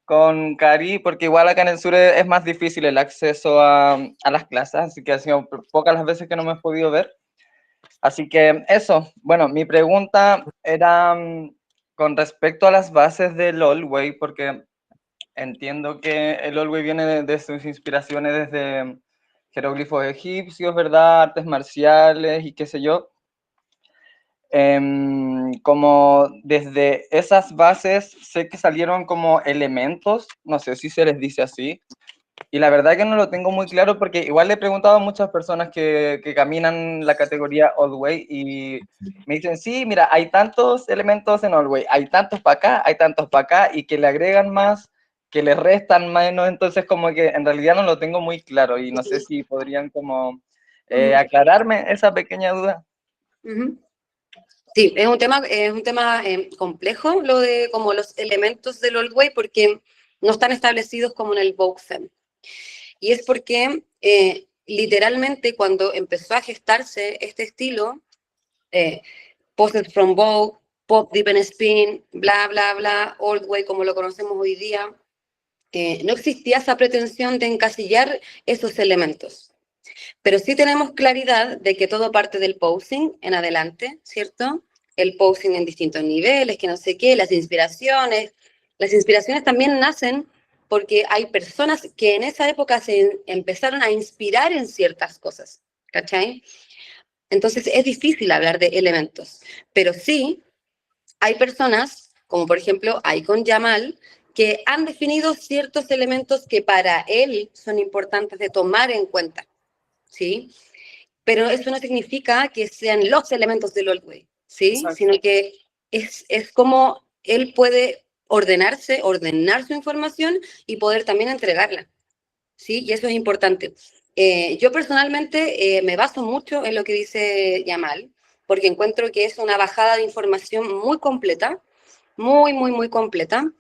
con Cari, porque igual acá en el sur es más difícil el acceso a las clases, así que ha sido pocas las veces que no me he podido ver. Así que eso, bueno, mi pregunta era con respecto a las bases del Old Way, porque entiendo que el Old Way viene de sus inspiraciones desde jeroglifos egipcios, ¿verdad? Artes marciales y qué sé yo. Como desde esas bases sé que salieron como elementos, no sé si se les dice así, y la verdad que no lo tengo muy claro porque igual le he preguntado a muchas personas que caminan la categoría Old Way y me dicen, sí, mira, hay tantos elementos en Old Way, hay tantos para acá, hay tantos para acá, y que le agregan más, que le restan menos, entonces como que en realidad no lo tengo muy claro y no sé si podrían como aclararme esa pequeña duda. Sí, es un tema complejo lo de como los elementos del Old Way porque no están establecidos como en el Vogue Femme. Y es porque literalmente cuando empezó a gestarse este estilo, Poses from Vogue, Pop, Deep and Spin, bla, bla, bla, Old Way como lo conocemos hoy día, No existía esa pretensión de encasillar esos elementos. Pero sí tenemos claridad de que todo parte del posing en adelante, ¿cierto? El posing en distintos niveles, que no sé qué, las inspiraciones. Las inspiraciones también nacen porque hay personas que en esa época se empezaron a inspirar en ciertas cosas, ¿cachai? Entonces es difícil hablar de elementos, pero sí hay personas, como por ejemplo hay con Yamal, que han definido ciertos elementos que para él son importantes de tomar en cuenta, ¿sí? Pero eso no significa que sean los elementos del Old Way, ¿sí? Exacto. Sino que es como él puede ordenar su información y poder también entregarla, ¿sí? Y eso es importante. Yo personalmente me baso mucho en lo que dice Yamal, porque encuentro que es una bajada de información muy completa, muy, muy, muy completa,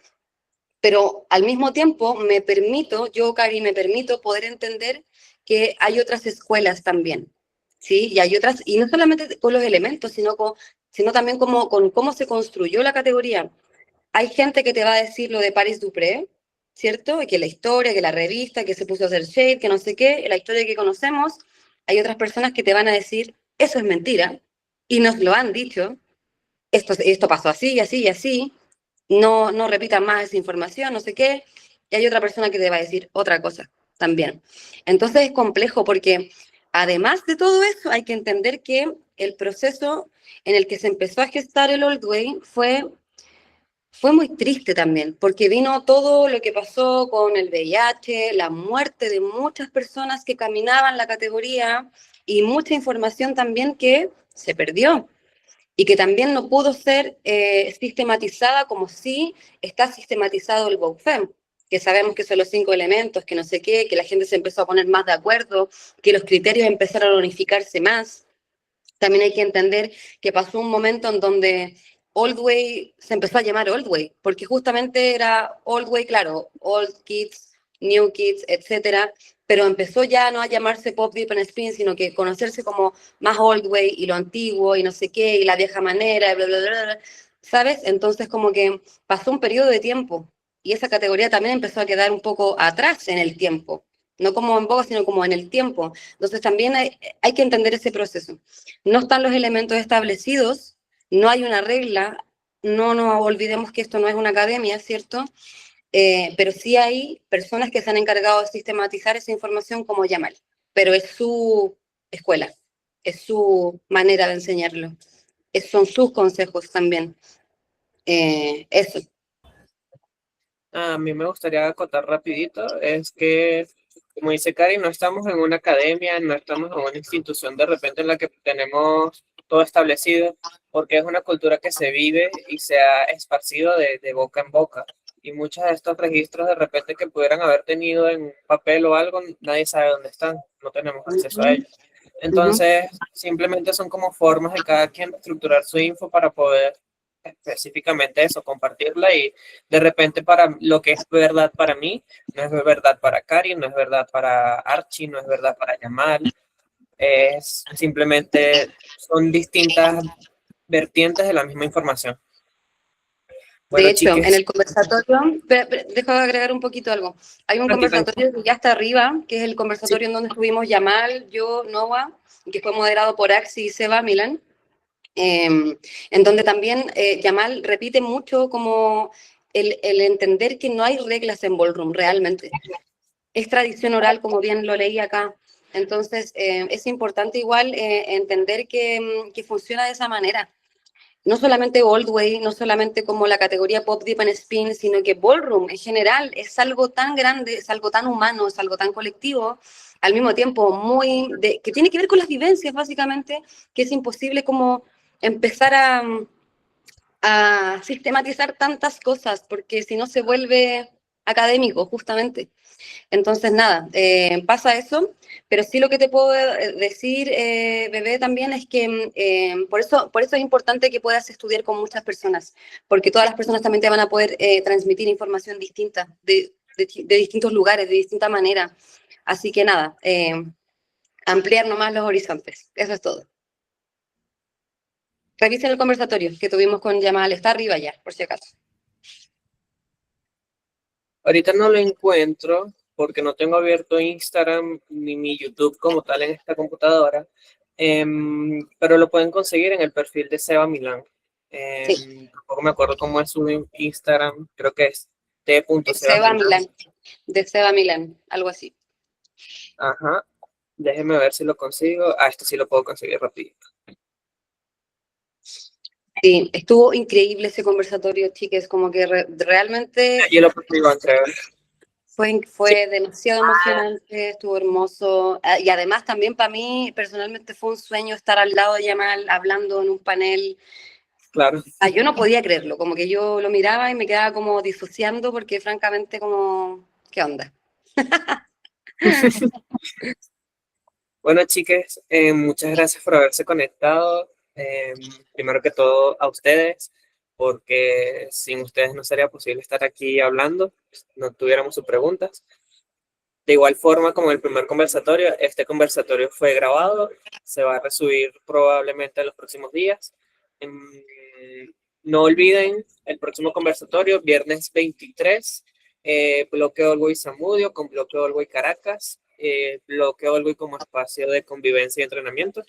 pero al mismo tiempo me permito, yo, Cari, me permito poder entender que hay otras escuelas también, ¿sí? Y hay otras, y no solamente con los elementos, sino también como, con cómo se construyó la categoría. Hay gente que te va a decir lo de Paris Dupré, ¿cierto? Que la historia, que la revista, que se puso a hacer shade, que no sé qué, la historia que conocemos. Hay otras personas que te van a decir, eso es mentira, y nos lo han dicho, esto pasó así y así y así, no repitan más esa información, no sé qué, y hay otra persona que te va a decir otra cosa también. Entonces es complejo porque además de todo eso hay que entender que el proceso en el que se empezó a gestar el Old Way fue muy triste también, porque vino todo lo que pasó con el VIH, la muerte de muchas personas que caminaban la categoría y mucha información también que se perdió y que también no pudo ser sistematizada como si está sistematizado el GoFem, que sabemos que son los 5 elementos, que no sé qué, que la gente se empezó a poner más de acuerdo, que los criterios empezaron a unificarse más. También hay que entender que pasó un momento en donde Old Way se empezó a llamar Old Way, porque justamente era Old Way, claro, Old Kids, New Kids, etcétera, pero empezó ya no a llamarse Pop Deep and Spin, sino que conocerse como más Old Way y lo antiguo y no sé qué, y la vieja manera, y bla, bla, bla, bla, ¿sabes? Entonces como que pasó un periodo de tiempo y esa categoría también empezó a quedar un poco atrás en el tiempo, no como en boga, sino como en el tiempo. Entonces también hay que entender ese proceso. No están los elementos establecidos, no hay una regla, no nos olvidemos que esto no es una academia, ¿cierto? Pero sí hay personas que se han encargado de sistematizar esa información como Yamal, pero es su escuela, es su manera de enseñarlo, son sus consejos también. Eso. A mí me gustaría acotar rapidito, es que, como dice Cari, no estamos en una academia, no estamos en una institución de repente en la que tenemos todo establecido, porque es una cultura que se vive y se ha esparcido de boca en boca. Y muchos de estos registros de repente que pudieran haber tenido en papel o algo, nadie sabe dónde están, no tenemos acceso a ellos. Entonces, simplemente son como formas de cada quien estructurar su info para poder específicamente eso, compartirla y de repente para lo que es verdad para mí, no es verdad para Cari, no es verdad para Archie, no es verdad para Yamal, es simplemente son distintas vertientes de la misma información. De Bueno, hecho, en chiques, el conversatorio, dejo de agregar un poquito algo. Hay un tranqui, tranqui. conversatorio que ya está arriba, que es el Sí, conversatorio en donde estuvimos Yamal, yo, Noah, y que fue moderado por Axi y Seba Milán, en donde también Yamal repite mucho como el entender que no hay reglas en ballroom realmente. Es tradición oral, como bien lo leí acá. Entonces, es importante igual entender que funciona de esa manera. No solamente Old Way, no solamente como la categoría Pop, Deep and Spin, sino que Ballroom en general es algo tan grande, es algo tan humano, es algo tan colectivo, al mismo tiempo que tiene que ver con las vivencias básicamente, que es imposible como empezar a sistematizar tantas cosas, porque si no se vuelve académico, justamente. Entonces, nada, pasa eso, pero sí lo que te puedo decir, bebé, también es que por eso es importante que puedas estudiar con muchas personas, porque todas las personas también te van a poder transmitir información distinta, de distintos lugares, de distinta manera. Así que nada, ampliar nomás los horizontes, eso es todo. Revisen el conversatorio que tuvimos con Yamal, está arriba ya, por si acaso. Ahorita no lo encuentro porque no tengo abierto Instagram ni mi YouTube como tal en esta computadora, pero lo pueden conseguir en el perfil de Seba Milán. Sí, Tampoco me acuerdo cómo es su Instagram, creo que es t.seba Seba Milán. Milán, de Seba Milán, algo así. Ajá, déjenme ver si lo consigo. Ah, esto sí lo puedo conseguir rapidito. Sí, estuvo increíble ese conversatorio, chicas, como que realmente Yo lo consigo a entregar. fue demasiado emocionante, estuvo hermoso. Y además también para mí personalmente fue un sueño estar al lado de Yamal hablando en un panel. Claro. Yo no podía creerlo, como que yo lo miraba y me quedaba como disociando porque francamente como, ¿qué onda? Bueno, chicas, muchas gracias por haberse conectado. Primero que todo a ustedes, porque sin ustedes no sería posible estar aquí hablando, no tuviéramos sus preguntas. De igual forma, como el primer conversatorio, este conversatorio fue grabado, se va a resubir probablemente en los próximos días. No olviden el próximo conversatorio, viernes 23, bloque Olgo y Zamudio con bloque Olgo y Caracas, bloque Olgo y como espacio de convivencia y entrenamiento.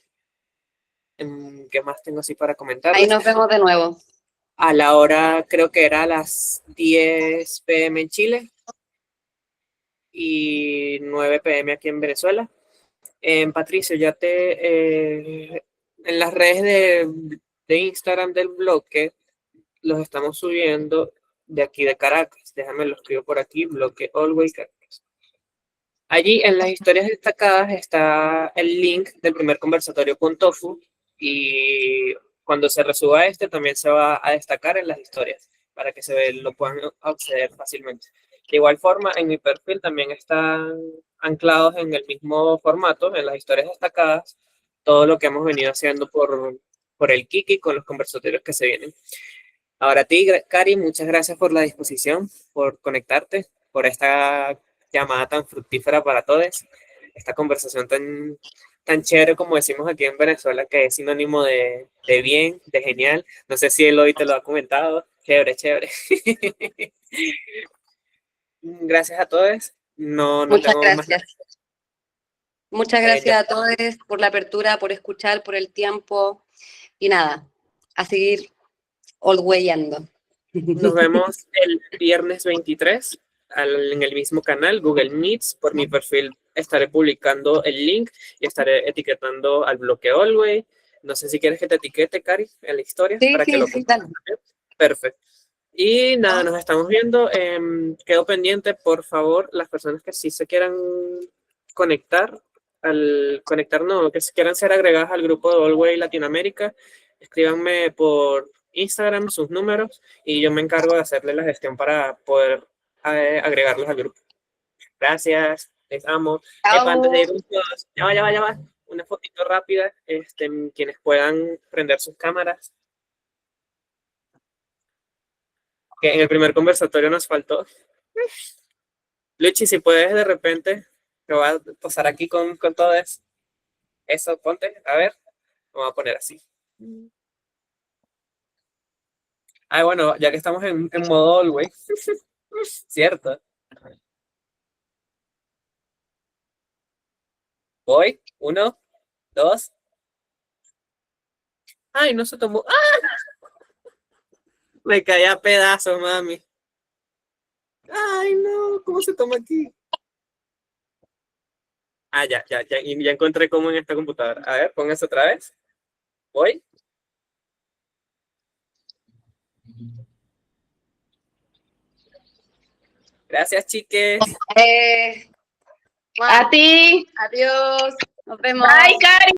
¿Qué más tengo así para Ahí comentarles? nos vemos de nuevo. A la hora, creo que era a las 10 p.m. en Chile y 9 p.m. aquí en Venezuela. Patricio, en las redes de Instagram del bloque los estamos subiendo de aquí de Caracas. Déjame lo escribo por aquí, bloque Always Caracas. Allí en las historias destacadas está el link del primer conversatorio con Tofu y cuando se resuba este también se va a destacar en las historias para que lo puedan acceder fácilmente. De igual forma, en mi perfil también están anclados en el mismo formato, en las historias destacadas, todo lo que hemos venido haciendo por el Kiki con los conversatorios que se vienen. Ahora a ti, Cari, muchas gracias por la disposición, por conectarte, por esta llamada tan fructífera para todos, esta conversación tan chévere como decimos aquí en Venezuela, que es sinónimo de bien, de genial. No sé si él hoy te lo ha comentado. Chévere, chévere. Gracias a todos. No Muchas tengo más. gracias. Muchas Ya gracias a todos por la apertura, por escuchar, por el tiempo y nada, a seguir oldwayando. nos vemos el viernes 23 en el mismo canal, Google Meets. Por mi perfil estaré publicando el link y estaré etiquetando al bloque Alway. No sé si quieres que te etiquete, Cari, en la historia Sí, para que sí, lo sí, compartas dale. también. Perfecto. Y nada, nos estamos viendo. Quedo pendiente, por favor, las personas que sí se quieran conectar, no, que se quieran ser agregadas al grupo de Allway Latinoamérica, escríbanme por Instagram sus números y yo me encargo de hacerle la gestión para poder agregarlos al grupo. Gracias, les amo. Antes de Chao. irnos todos, ya va. Una fotito rápida, quienes puedan prender sus cámaras, que en el primer conversatorio nos faltó. Luchi, si puedes de repente, te voy a posar aquí con todo eso. Eso, ponte, a ver, me voy a poner así. Bueno, ya que estamos en modo Allway, cierto. Voy, 1, 2. Ay, no se tomó. ¡Ah! Me caí a pedazos, mami. Ay, no, ¿cómo se toma aquí? Y ya encontré cómo en esta computadora. A ver, pon eso otra vez. Voy. Gracias, chiques. A ti. Adiós. Nos vemos. Bye, Cari.